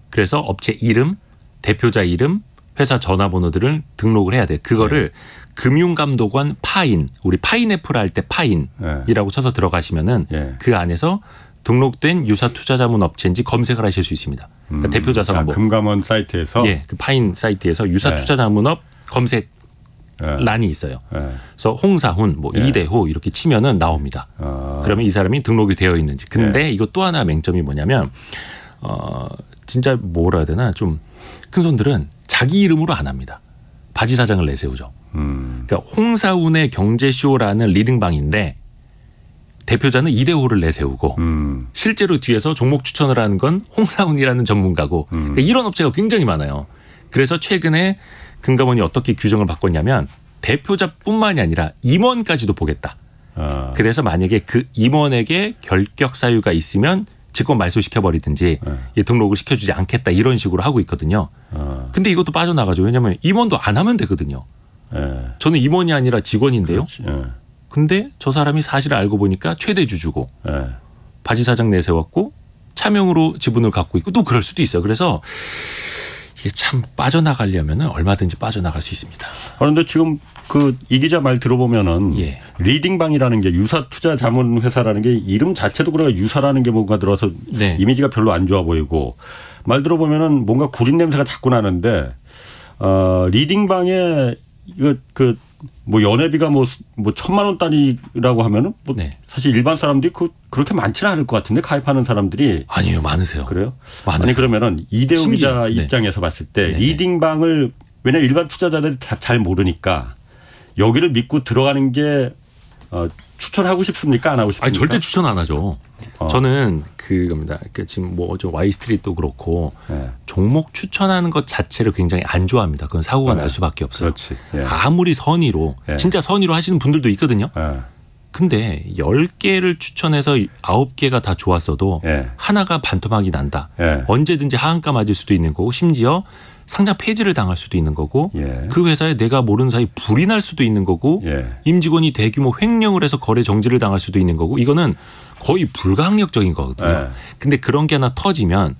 그래서 업체 이름, 대표자 이름, 회사 전화번호들을 등록을 해야 돼요. 그거를 금융감독원 파인, 우리 파인애플 할 때 파인이라고 쳐서 들어가시면은 그 안에서 등록된 유사투자자문 업체인지 검색을 하실 수 있습니다. 그러니까 대표자서가 뭐 금감원 사이트에서 그 파인 사이트에서 유사투자자문업 검색 란이 있어요. 그래서 홍사훈, 뭐 이대호 이렇게 치면은 나옵니다. 그러면 이 사람이 등록이 되어 있는지. 근데 이거 또 하나 맹점이 뭐냐면 진짜 뭐라 해야 되나 좀 큰 손들은 자기 이름으로 안 합니다. 바지 사장을 내세우죠. 그러니까 홍사훈의 경제쇼라는 리딩방인데 대표자는 이대호를 내세우고 실제로 뒤에서 종목 추천을 하는 건 홍사훈이라는 전문가고 그러니까 이런 업체가 굉장히 많아요. 그래서 최근에 금감원이 어떻게 규정을 바꿨냐면 대표자뿐만이 아니라 임원까지도 보겠다. 그래서 만약에 그 임원에게 결격 사유가 있으면 직권 말소시켜버리든지 등록을 시켜주지 않겠다 이런 식으로 하고 있거든요. 근데 이것도 빠져나가죠. 왜냐하면 임원도 안 하면 되거든요. 저는 임원이 아니라 직원인데요. 근데 저 사람이 사실을 알고 보니까 최대 주주고 바지 사장 내세웠고 차명으로 지분을 갖고 있고 또 그럴 수도 있어요. 그래서 이게 참 빠져나가려면 얼마든지 빠져나갈 수 있습니다. 그런데 지금 이 기자 말 들어보면은 리딩방이라는 게 유사 투자 자문 회사라는 게 이름 자체도 그래가 유사라는 게 뭔가 들어서 이미지가 별로 안 좋아 보이고 말 들어보면은 뭔가 구린 냄새가 자꾸 나는데 리딩방에 이거 뭐 연회비가 뭐 1,000만 원 단위라고 하면은 뭐 사실 일반 사람들이 그렇게 많지는 않을 것 같은데 가입하는 사람들이 아니요 많으세요. 그래요? 많으세요. 아니 그러면은 이대호 기자 입장에서 봤을 때 리딩방을 왜냐 일반 투자자들이 다 잘 모르니까 여기를 믿고 들어가는 게 추천하고 싶습니까? 안 하고 싶습니까? 아니, 절대 추천 안 하죠. 저는 그겁니다. 지금 뭐 와이스트리트도 그렇고 종목 추천하는 것 자체를 굉장히 안 좋아합니다. 그건 사고가 날 수밖에 없어요. 아무리 선의로 진짜 선의로 하시는 분들도 있거든요. 근데 10개를 추천해서 9개가 다 좋았어도 하나가 반토막이 난다. 언제든지 하한가 맞을 수도 있는 거고 심지어 상장 폐지를 당할 수도 있는 거고 그 회사에 내가 모르는 사이 불이 날 수도 있는 거고 임직원이 대규모 횡령을 해서 거래 정지를 당할 수도 있는 거고 이거는 거의 불가항력적인 거거든요. 근데 그런 게 하나 터지면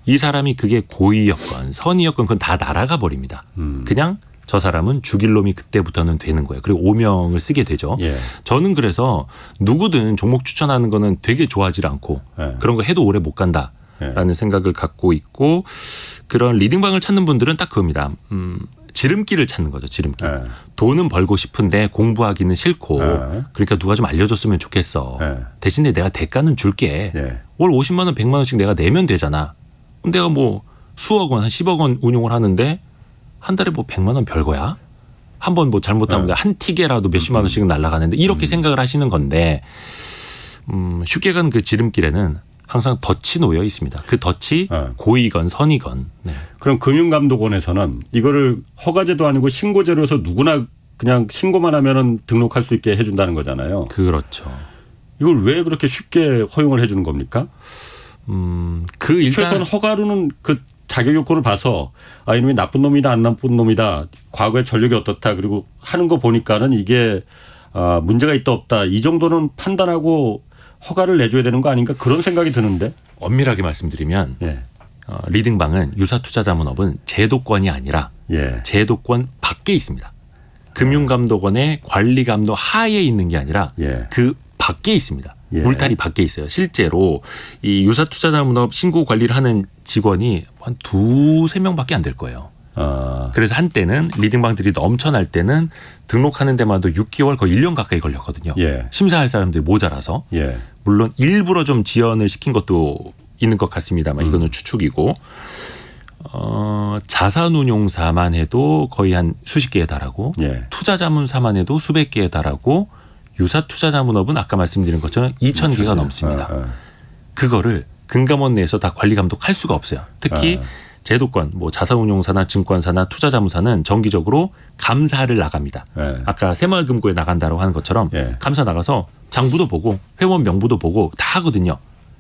이 사람이 그게 고의였건 선의였건 그건 다 날아가 버립니다. 그냥 저 사람은 죽일 놈이 그때부터는 되는 거예요. 그리고 오명을 쓰게 되죠. 저는 그래서 누구든 종목 추천하는 거는 되게 좋아하지 않고 그런 거 해도 오래 못 간다라는 생각을 갖고 있고 그런 리딩방을 찾는 분들은 딱 그겁니다. 지름길을 찾는 거죠. 지름길. 돈은 벌고 싶은데 공부하기는 싫고 그러니까 누가 좀 알려줬으면 좋겠어. 대신에 내가 대가는 줄게. 월 50만 원 100만 원씩 내가 내면 되잖아. 그럼 내가 뭐 수억 원 한 10억 원 운용을 하는데 한 달에 뭐 100만 원 별거야. 한번 뭐 잘못하면 한 틱에라도 몇십만 원씩은 날아가는데 이렇게 생각을 하시는 건데 쉽게 가는 그 지름길에는 항상 덫이 놓여 있습니다. 그 덫이 고의건 선이건. 그럼 금융감독원에서는 이거를 허가제도 아니고 신고제로해서 누구나 그냥 신고만 하면은 등록할 수 있게 해준다는 거잖아요. 그렇죠. 이걸 왜 그렇게 쉽게 허용을 해주는 겁니까? 일단 최소한 허가로는 그 자격 요건을 봐서 이놈이 나쁜 놈이다 안 나쁜 놈이다. 과거의 전력이 어떻다. 그리고 하는 거 보니까는 이게 문제가 있다 없다. 이 정도는 판단하고 허가를 내줘야 되는 거 아닌가 그런 생각이 드는데. 엄밀하게 말씀드리면 리딩방은 유사투자자문업은 제도권이 아니라 제도권 밖에 있습니다. 금융감독원의 관리감독 하에 있는 게 아니라 그 밖에 있습니다. 예. 울타리 밖에 있어요. 실제로 이 유사투자자문업 신고 관리를 하는 직원이 한 2-3명밖에 안 될 거예요. 그래서 한때는 리딩방들이 넘쳐날 때는 등록하는 데만도 6개월 거의 1년 가까이 걸렸거든요. 예. 심사할 사람들이 모자라서. 예. 물론 일부러 좀 지연을 시킨 것도 있는 것 같습니다만 이거는 추측이고 자산운용사만 해도 거의 한 수십 개에 달하고 예. 투자자문사만 해도 수백 개에 달하고 유사투자자문업은 아까 말씀드린 것처럼 2,000개가 넘습니다. 그거를 금감원 내에서 다 관리 감독할 수가 없어요. 특히 제도권, 뭐 자산운용사나 증권사나 투자자문사는 정기적으로 감사를 나갑니다. 아까 새마을금고에 나간다고 하는 것처럼 감사 나가서 장부도 보고 회원 명부도 보고 다 하거든요.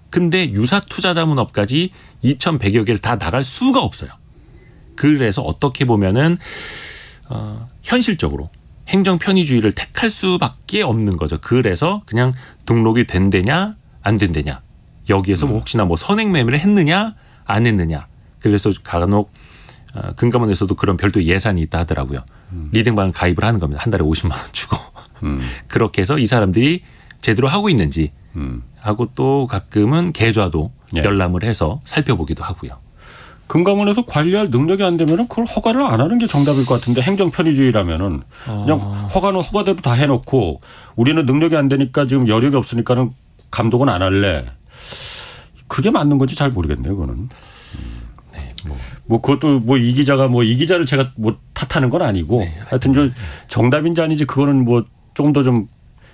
근데 유사투자자문업까지 2,100여 개를 다 나갈 수가 없어요. 그래서 어떻게 보면은 현실적으로 행정 편의주의를 택할 수밖에 없는 거죠. 그래서 그냥 등록이 된대냐 안 된대냐 여기에서 뭐 혹시나 뭐 선행 매매를 했느냐 안 했느냐. 그래서 간혹 금감원에서도 그런 별도 예산이 있다 하더라고요. 리딩방 가입을 하는 겁니다. 한 달에 50만 원 주고 그렇게 해서 이 사람들이 제대로 하고 있는지 하고 또 가끔은 계좌도 열람을 해서 살펴보기도 하고요. 금감원에서 관리할 능력이 안 되면 그걸 허가를 안 하는 게 정답일 것 같은데 행정 편의주의라면은 그냥 허가는 허가대로 다 해놓고 우리는 능력이 안 되니까 지금 여력이 없으니까는 감독은 안 할래. 그게 맞는 건지 잘 모르겠네요. 그거는. 네, 뭐 그것도 뭐 이 기자가 뭐 이 기자를 제가 뭐 탓하는 건 아니고 하여튼 저 정답인지 아닌지 그거는 뭐 조금 더 좀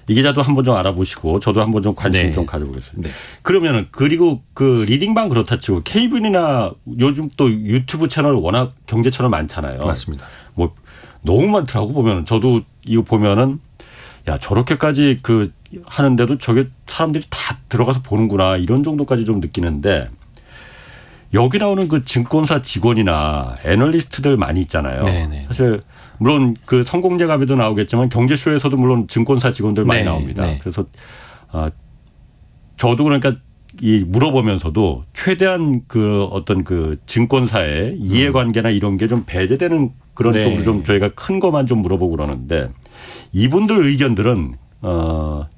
이 기자도 한번 좀 알아보시고 저도 한번 좀 관심 좀 가져보겠습니다. 그러면은 그리고 그 리딩방 그렇다 치고 케이블이나 요즘 또 유튜브 채널 워낙 경제 채널 많잖아요. 맞습니다. 뭐 너무 많더라고 보면은 저도 이거 보면은 야 저렇게까지 그 하는데도 저게 사람들이 다 들어가서 보는구나 이런 정도까지 좀 느끼는데 여기 나오는 그 증권사 직원이나 애널리스트들 많이 있잖아요. 네네. 사실 물론 그 성공재갑에도 나오겠지만 경제쇼에서도 물론 증권사 직원들 많이 나옵니다. 그래서 저도 그러니까 이 물어보면서도 최대한 그 어떤 그 증권사의 이해관계나 이런 게 좀 배제되는 그런 쪽으로 좀 저희가 큰 것만 좀 물어보고 그러는데 이분들 의견들은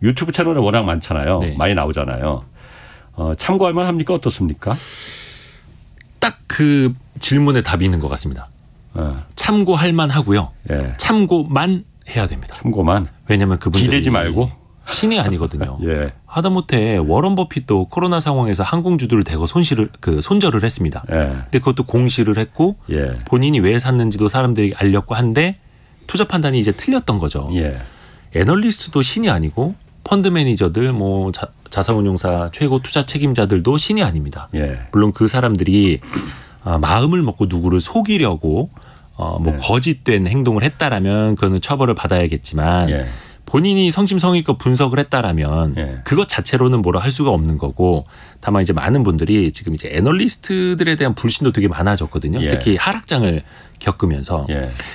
유튜브 채널에 워낙 많잖아요. 많이 나오잖아요. 참고할 만합니까 어떻습니까? 딱 그 질문에 답이 있는 것 같습니다. 참고할 만하고요. 참고만 해야 됩니다. 참고만. 왜냐하면 그분들이 기대지 말고 신이 아니거든요. 하다못해 워런 버핏도 코로나 상황에서 항공주들을 대거 손절을 했습니다. 근데 그것도 공시를 했고 본인이 왜 샀는지도 사람들이 알렸고 한데 투자 판단이 이제 틀렸던 거죠. 애널리스트도 신이 아니고 펀드 매니저들 뭐 자산운용사 최고 투자 책임자들도 신이 아닙니다. 물론 그 사람들이 마음을 먹고 누구를 속이려고 뭐 거짓된 행동을 했다라면 그거는 처벌을 받아야겠지만 본인이 성심성의껏 분석을 했다라면 그것 자체로는 뭐라 할 수가 없는 거고 다만 이제 많은 분들이 지금 이제 애널리스트들에 대한 불신도 되게 많아졌거든요. 특히 하락장을 겪으면서.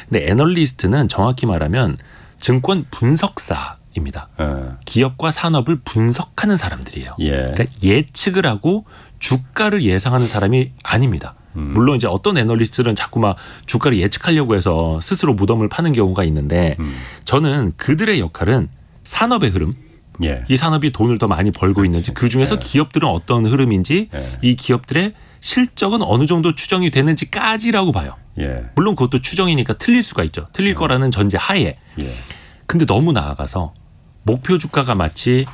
근데 애널리스트는 정확히 말하면 증권 분석사입니다. 기업과 산업을 분석하는 사람들이에요. 그러니까 예측을 하고 주가를 예상하는 사람이 아닙니다. 물론 이제 어떤 애널리스트는 자꾸 막 주가를 예측하려고 해서 스스로 무덤을 파는 경우가 있는데 저는 그들의 역할은 산업의 흐름, 이 산업이 돈을 더 많이 벌고 있는지 그중에서 기업들은 어떤 흐름인지 이 기업들의 실적은 어느 정도 추정이 되는지까지라고 봐요. 물론 그것도 추정이니까 틀릴 수가 있죠. 틀릴 거라는 전제 하에. 근데 너무 나아가서 목표 주가가 마치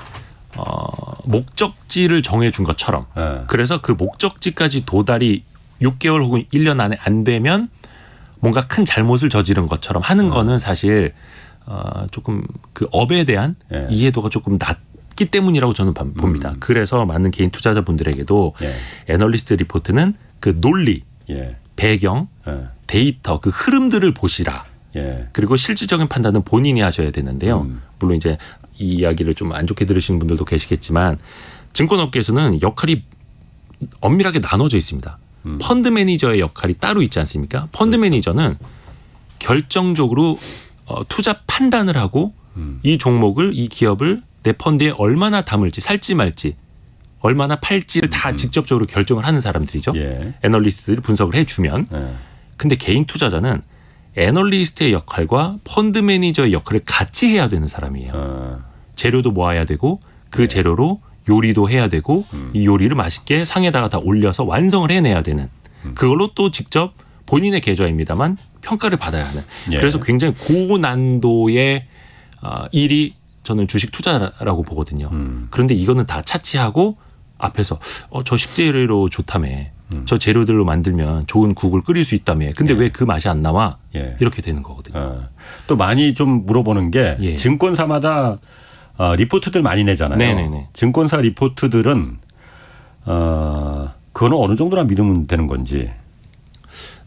목적지를 정해준 것처럼 그래서 그 목적지까지 도달이 6개월 혹은 1년 안에 안 되면 뭔가 큰 잘못을 저지른 것처럼 하는 거는 사실 조금 그 업에 대한 이해도가 조금 낮기 때문이라고 저는 봅니다. 그래서 많은 개인 투자자분들에게도 애널리스트 리포트는 그 논리, 배경, 데이터 그 흐름들을 보시라. 그리고 실질적인 판단은 본인이 하셔야 되는데요. 물론 이제 이 이야기를 좀 안 좋게 들으시는 분들도 계시겠지만 증권업계에서는 역할이 엄밀하게 나눠져 있습니다. 펀드 매니저의 역할이 따로 있지 않습니까? 펀드 매니저는 결정적으로 투자 판단을 하고 이 종목을 이 기업을 내 펀드에 얼마나 담을지 살지 말지 얼마나 팔지를 다 직접적으로 결정을 하는 사람들이죠. 애널리스트들이 분석을 해주면. 근데 개인 투자자는 애널리스트의 역할과 펀드 매니저의 역할을 같이 해야 되는 사람이에요. 재료도 모아야 되고 그 재료로 요리도 해야 되고 이 요리를 맛있게 상에다가 다 올려서 완성을 해내야 되는 그걸로 또 직접 본인의 계좌입니다만 평가를 받아야 하는 그래서 굉장히 고난도의 일이 저는 주식 투자라고 보거든요. 그런데 이거는 다 차치하고 앞에서 저 식재료 좋다며 저 재료들로 만들면 좋은 국을 끓일 수 있다며 근데 왜 그 맛이 안 나와? 이렇게 되는 거거든요. 또 많이 좀 물어보는 게 증권사마다 리포트들 많이 내잖아요. 네네네. 증권사 리포트들은 그거는 어느 정도나 믿으면 되는 건지.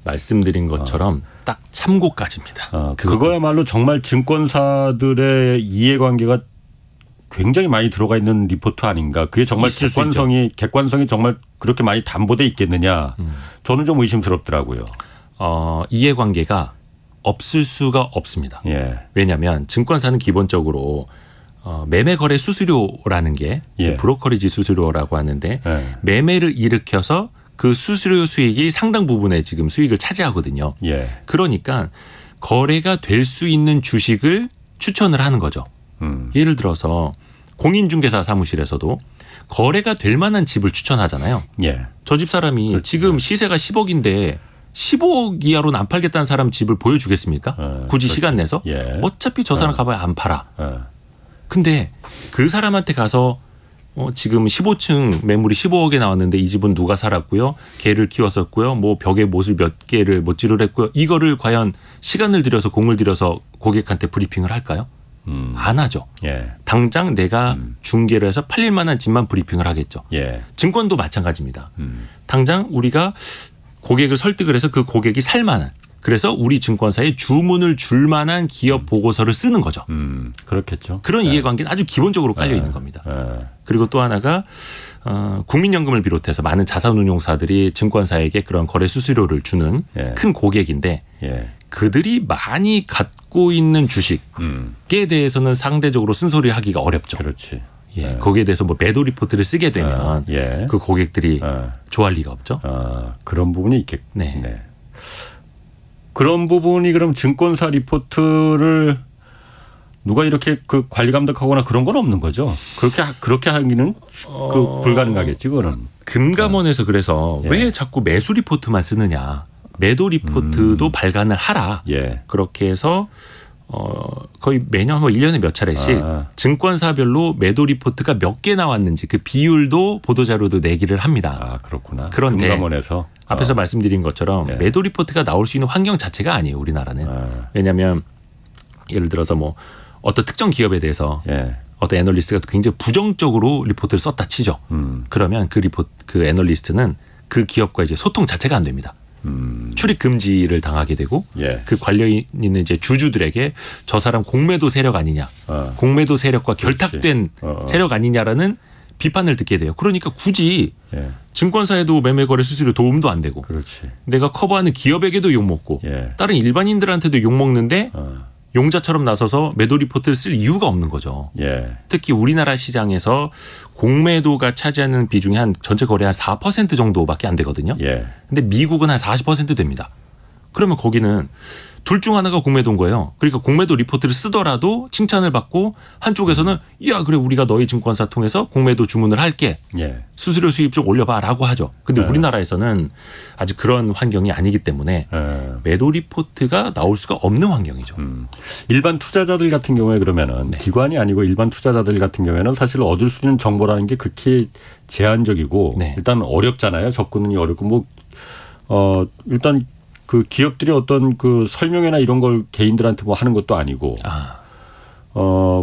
말씀드린 것처럼 딱 참고까지입니다. 그거야말로 정말 증권사들의 이해관계가 굉장히 많이 들어가 있는 리포트 아닌가. 그게 정말 객관성이 정말 그렇게 많이 담보돼 있겠느냐. 저는 좀 의심스럽더라고요. 이해관계가 없을 수가 없습니다. 왜냐하면 증권사는 기본적으로 매매거래 수수료라는 게 브로커리지 수수료라고 하는데 매매를 일으켜서 그 수수료 수익이 상당 부분의 지금 수익을 차지하거든요. 그러니까 거래가 될 수 있는 주식을 추천을 하는 거죠. 예를 들어서 공인중개사 사무실에서도 거래가 될 만한 집을 추천하잖아요. 저 집 사람이 그렇지. 지금 시세가 10억인데 15억 이하로는 안 팔겠다는 사람 집을 보여주겠습니까? 굳이 그렇지. 시간 내서? 어차피 저 사람 가봐야 안 팔아. 근데 그 사람한테 가서 지금 15층 매물이 15억에 나왔는데 이 집은 누가 살았고요. 개를 키웠었고요. 뭐 벽에 못을 몇 개를 못질을 했고요. 이거를 과연 시간을 들여서 공을 들여서 고객한테 브리핑을 할까요? 안 하죠. 당장 내가 중개를 해서 팔릴 만한 집만 브리핑을 하겠죠. 증권도 마찬가지입니다. 당장 우리가 고객을 설득을 해서 그 고객이 살 만한 그래서 우리 증권사에 주문을 줄 만한 기업 보고서를 쓰는 거죠. 그렇겠죠. 그런 이해관계는 아주 기본적으로 깔려 있는 겁니다. 그리고 또 하나가 국민연금을 비롯해서 많은 자산운용사들이 증권사에게 그런 거래 수수료를 주는 큰 고객인데 그들이 많이 갖고 있는 주식에 대해서는 상대적으로 쓴소리 하기가 어렵죠. 그렇지. 거기에 대해서 뭐 매도 리포트를 쓰게 되면 그 고객들이 좋아할 리가 없죠. 그런 부분이 있겠. 그런 부분이 그럼 증권사 리포트를 누가 이렇게 그 관리 감독하거나 그런 건 없는 거죠. 그렇게 하기는 불가능하겠지 그거는. 금감원에서 그래서 왜 자꾸 매수 리포트만 쓰느냐. 매도 리포트도 발간을 하라. 그렇게 해서 거의 매년 뭐 1년에 몇 차례씩 증권사별로 매도 리포트가 몇 개 나왔는지 그 비율도 보도자료도 내기를 합니다. 그렇구나. 그런데 금감원에서 앞에서 말씀드린 것처럼 매도 리포트가 나올 수 있는 환경 자체가 아니에요. 우리나라는. 왜냐하면 예를 들어서 뭐 어떤 특정 기업에 대해서 어떤 애널리스트가 굉장히 부정적으로 리포트를 썼다 치죠. 그러면 그 애널리스트는 그 기업과 이제 소통 자체가 안 됩니다. 출입 금지를 당하게 되고 그 관련 있는 이제 주주들에게 저 사람 공매도 세력 아니냐, 공매도 세력과 결탁된 세력 아니냐라는 비판을 듣게 돼요. 그러니까 굳이 증권사에도 매매거래 수수료 도움도 안 되고, 내가 커버하는 기업에게도 욕 먹고, 다른 일반인들한테도 욕 먹는데 용자처럼 나서서 매도 리포트를 쓸 이유가 없는 거죠. 특히 우리나라 시장에서 공매도가 차지하는 비중이 한 전체 거래 한 4% 정도밖에 안 되거든요. 근데 미국은 한 40% 됩니다. 그러면 거기는 둘 중 하나가 공매도인 거예요. 그러니까 공매도 리포트를 쓰더라도 칭찬을 받고 한쪽에서는 야 그래 우리가 너희 증권사 통해서 공매도 주문을 할게. 수수료 수입 좀 올려봐라고 하죠. 근데 우리나라에서는 아직 그런 환경이 아니기 때문에 매도 리포트가 나올 수가 없는 환경이죠. 일반 투자자들 같은 경우에 그러면은 기관이 아니고 일반 투자자들 같은 경우에는 사실 얻을 수 있는 정보라는 게 극히 제한적이고 일단 어렵잖아요. 접근이 어렵고 뭐 일단 그 기업들이 어떤 그 설명회나 이런 걸 개인들한테 뭐 하는 것도 아니고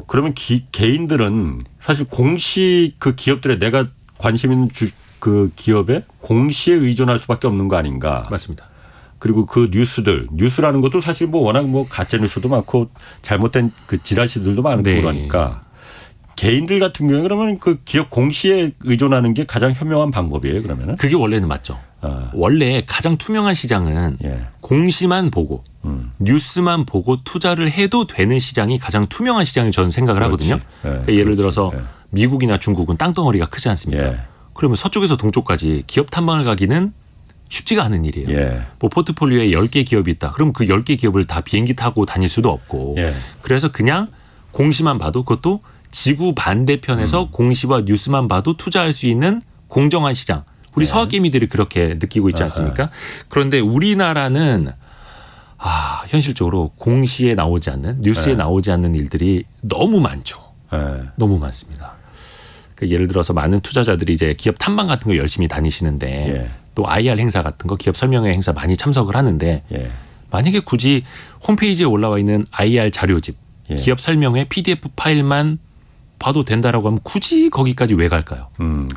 그러면 개인들은 사실 공시 그 기업들의 내가 관심 있는 그 기업에 공시에 의존할 수밖에 없는 거 아닌가. 맞습니다. 그리고 그 뉴스라는 것도 사실 뭐 워낙 뭐 가짜 뉴스도 많고 잘못된 그 지라시들도 많고 그러니까 개인들 같은 경우에 그러면 그 기업 공시에 의존하는 게 가장 현명한 방법이에요. 그러면은 그게 원래는 맞죠. 원래 가장 투명한 시장은 공시만 보고 뉴스만 보고 투자를 해도 되는 시장이 가장 투명한 시장이 저는 생각을 하거든요. 그러니까 예를 들어서 미국이나 중국은 땅덩어리가 크지 않습니까? 그러면 서쪽에서 동쪽까지 기업 탐방을 가기는 쉽지가 않은 일이에요. 뭐 포트폴리오에 10개 기업이 있다. 그럼 그 10개 기업을 다 비행기 타고 다닐 수도 없고 그래서 그냥 공시만 봐도 그것도 지구 반대편에서 공시와 뉴스만 봐도 투자할 수 있는 공정한 시장. 우리 서학개미들이 그렇게 느끼고 있지 않습니까? 그런데 우리나라는 현실적으로 공시에 나오지 않는 뉴스에 나오지 않는 일들이 너무 많죠. 너무 많습니다. 그러니까 예를 들어서 많은 투자자들이 이제 기업 탐방 같은 거 열심히 다니시는데 또 IR 행사 같은 거 기업 설명회 행사 많이 참석을 하는데 만약에 굳이 홈페이지에 올라와 있는 IR 자료집 기업 설명회 PDF 파일만 봐도 된다라고 하면 굳이 거기까지 왜 갈까요?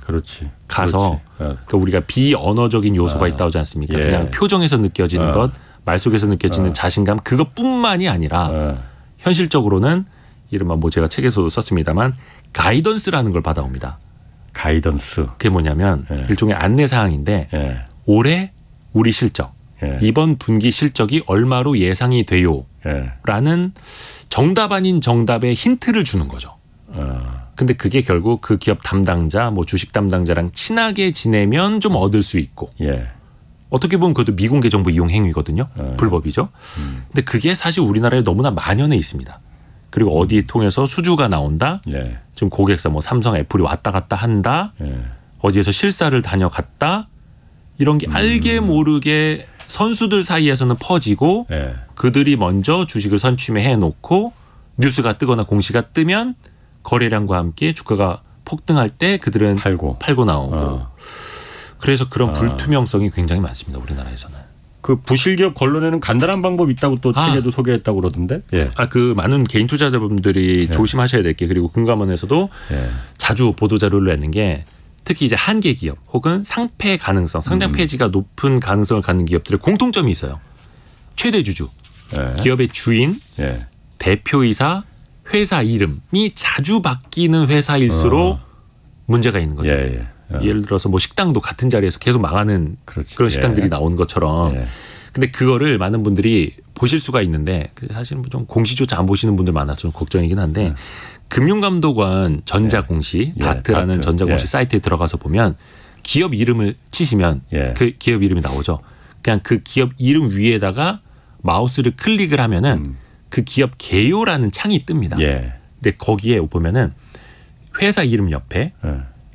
그렇지. 가서 그러니까 우리가 비언어적인 요소가 있다고 하지 않습니까? 그냥 표정에서 느껴지는 것, 말 속에서 느껴지는 자신감 그것뿐만이 아니라 현실적으로는 이른바 뭐 제가 책에서도 썼습니다만 가이던스라는 걸 받아옵니다. 가이던스. 그게 뭐냐면 일종의 안내 사항인데 올해 우리 실적, 이번 분기 실적이 얼마로 예상이 돼요라는 정답 아닌 정답의 힌트를 주는 거죠. 근데 그게 결국 그 기업 담당자, 뭐 주식 담당자랑 친하게 지내면 좀 얻을 수 있고 어떻게 보면 그것도 미공개 정보 이용 행위거든요. 불법이죠. 근데 그게 사실 우리나라에 너무나 만연해 있습니다. 그리고 어디 통해서 수주가 나온다. 지금 고객사 뭐 삼성, 애플이 왔다 갔다 한다. 어디에서 실사를 다녀갔다. 이런 게 알게 모르게 선수들 사이에서는 퍼지고 그들이 먼저 주식을 선취해 놓고 뉴스가 뜨거나 공시가 뜨면 거래량과 함께 주가가 폭등할 때 그들은 팔고 나오고 그래서 그런 불투명성이 굉장히 많습니다. 우리나라에서는. 그 부실기업 걸러내는 간단한 방법이 있다고 또 책에도 소개했다고 그러던데. 그 많은 개인 투자자분들이 조심하셔야 될 게 그리고 금감원에서도 자주 보도 자료를 내는 게 특히 이제 한계 기업 혹은 상폐 가능성, 상장 폐지가 높은 가능성을 갖는 기업들의 공통점이 있어요. 최대 주주, 기업의 주인, 대표이사, 회사 이름이 자주 바뀌는 회사일수록 문제가 있는 거죠. 예를 들어서 뭐 식당도 같은 자리에서 계속 망하는 그런 식당들이 나오는 것처럼. 근데 그거를 많은 분들이 보실 수가 있는데 사실 좀 공시조차 안 보시는 분들 많아서 좀 걱정이긴 한데 금융감독원 전자공시 다트라는 전자공시 사이트에 들어가서 보면 기업 이름을 치시면 그 기업 이름이 나오죠. 그냥 그 기업 이름 위에다가 마우스를 클릭을 하면은 그 기업 개요라는 창이 뜹니다. 근데 거기에 보면은 회사 이름 옆에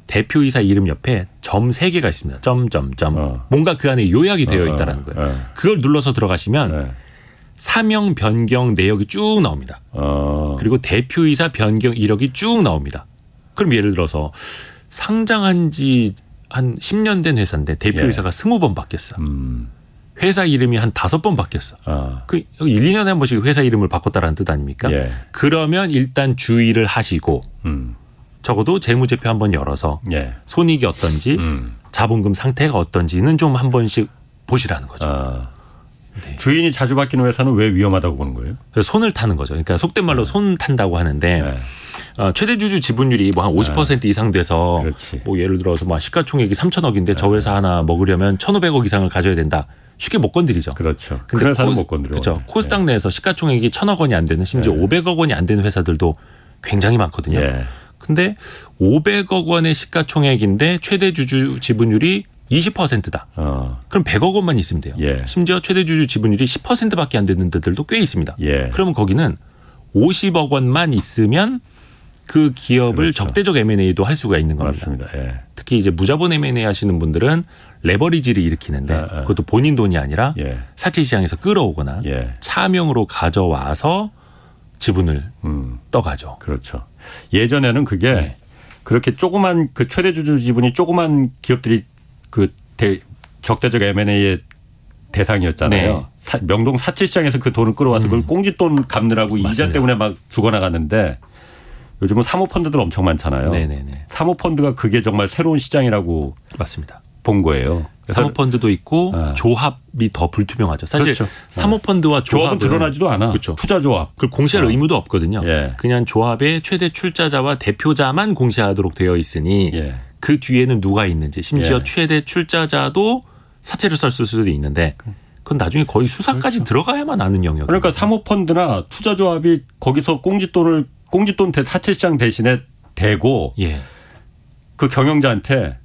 대표이사 이름 옆에 점 3개가 있습니다. 점점점. 뭔가 그 안에 요약이 되어 있다는 거예요. 그걸 눌러서 들어가시면 사명 변경 내역이 쭉 나옵니다. 그리고 대표이사 변경 이력이 쭉 나옵니다. 그럼 예를 들어서 상장한 지 한 10년 된 회사인데 대표이사가 20번 바뀌었어. 회사 이름이 한 5번 바뀌었어. 그 1, 2년에 한 번씩 회사 이름을 바꿨다라는 뜻 아닙니까? 그러면 일단 주의를 하시고 적어도 재무제표 한번 열어서 손익이 어떤지 자본금 상태가 어떤지는 좀 한 번씩 보시라는 거죠. 주인이 자주 바뀌는 회사는 왜 위험하다고 보는 거예요? 그래서 손을 타는 거죠. 그러니까 속된 말로 손 탄다고 하는데 최대 주주 지분율이 뭐 한 50% 이상 돼서 뭐 예를 들어서 뭐 시가총액이 3천억인데 저 회사 하나 먹으려면 1,500억 이상을 가져야 된다. 쉽게 못 건드리죠. 그렇죠. 근데 회사는 못 건드려. 그렇죠. 코스닥 내에서 시가총액이 1,000억 원이 안 되는 심지어 500억 원이 안 되는 회사들도 굉장히 많거든요. 근데 500억 원의 시가총액인데 최대 주주 지분율이 20%다. 그럼 100억 원만 있으면 돼요. 심지어 최대 주주 지분율이 10%밖에 안 되는 데들도 꽤 있습니다. 그러면 거기는 50억 원만 있으면 그 기업을 적대적 M&A도 할 수가 있는 겁니다. 맞습니다. 특히 이제 무자본 M&A 하시는 분들은 레버리지를 일으키는데 그것도 본인 돈이 아니라 사채 시장에서 끌어오거나 차명으로 가져와서 지분을 떠가죠. 그렇죠. 예전에는 그게 그렇게 조그만 그 최대 주주 지분이 조그만 기업들이 그 적대적 M&A의 대상이었잖아요. 명동 사채 시장에서 그 돈을 끌어와서 그걸 꽁지돈 갚느라고 맞습니다. 이자 때문에 막 죽어나갔는데 요즘은 사모펀드들 엄청 많잖아요. 사모펀드가 그게 정말 새로운 시장이라고 맞습니다. 본 거예요. 사모펀드도 있고 조합이 더 불투명하죠. 사실 사모펀드와 조합은 드러나지도 않아. 투자조합. 그걸 공시할 의무도 없거든요. 그냥 조합의 최대 출자자와 대표자만 공시하도록 되어 있으니 그 뒤에는 누가 있는지 심지어 최대 출자자도 사채를 썼을 수도 있는데 그건 나중에 거의 수사까지 들어가야만 아는 영역이에요. 그러니까 사모펀드나 투자조합이 거기서 꽁지돈 사채 시장 대신에 대고 그 경영자한테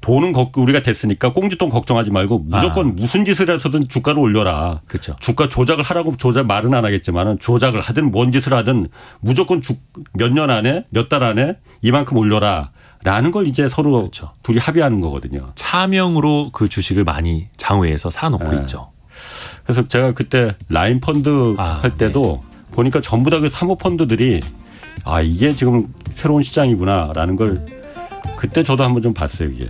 돈은 우리가 됐으니까 꽁지똥 걱정하지 말고 무조건 무슨 짓을 해서든 주가를 올려라. 그렇죠. 주가 조작을 하라고 말은 안 하겠지만 조작을 하든 뭔 짓을 하든 무조건 몇 년 안에 몇 달 안에 이만큼 올려라. 라는 걸 이제 서로 그렇죠. 둘이 합의하는 거거든요. 차명으로 그 주식을 많이 장외에서 사놓고 네. 있죠. 그래서 제가 그때 라인 펀드 할 때도 보니까 전부 다 그 사모펀드들이 이게 지금 새로운 시장이구나라는 걸 그때 저도 한번 좀 봤어요. 이게.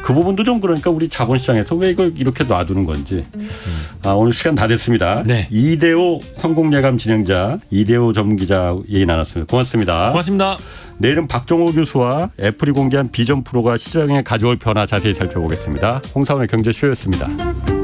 그 부분도 좀 그러니까 우리 자본시장에서 왜 이걸 이렇게 놔두는 건지. 오늘 시간 다 됐습니다. 네. 이대호 성공예감 진행자 이대호 전문기자 얘기 나눴습니다. 고맙습니다. 고맙습니다. 내일은 박정호 교수와 애플이 공개한 비전 프로가 시장에 가져올 변화 자세히 살펴보겠습니다. 홍사원의 경제쇼였습니다.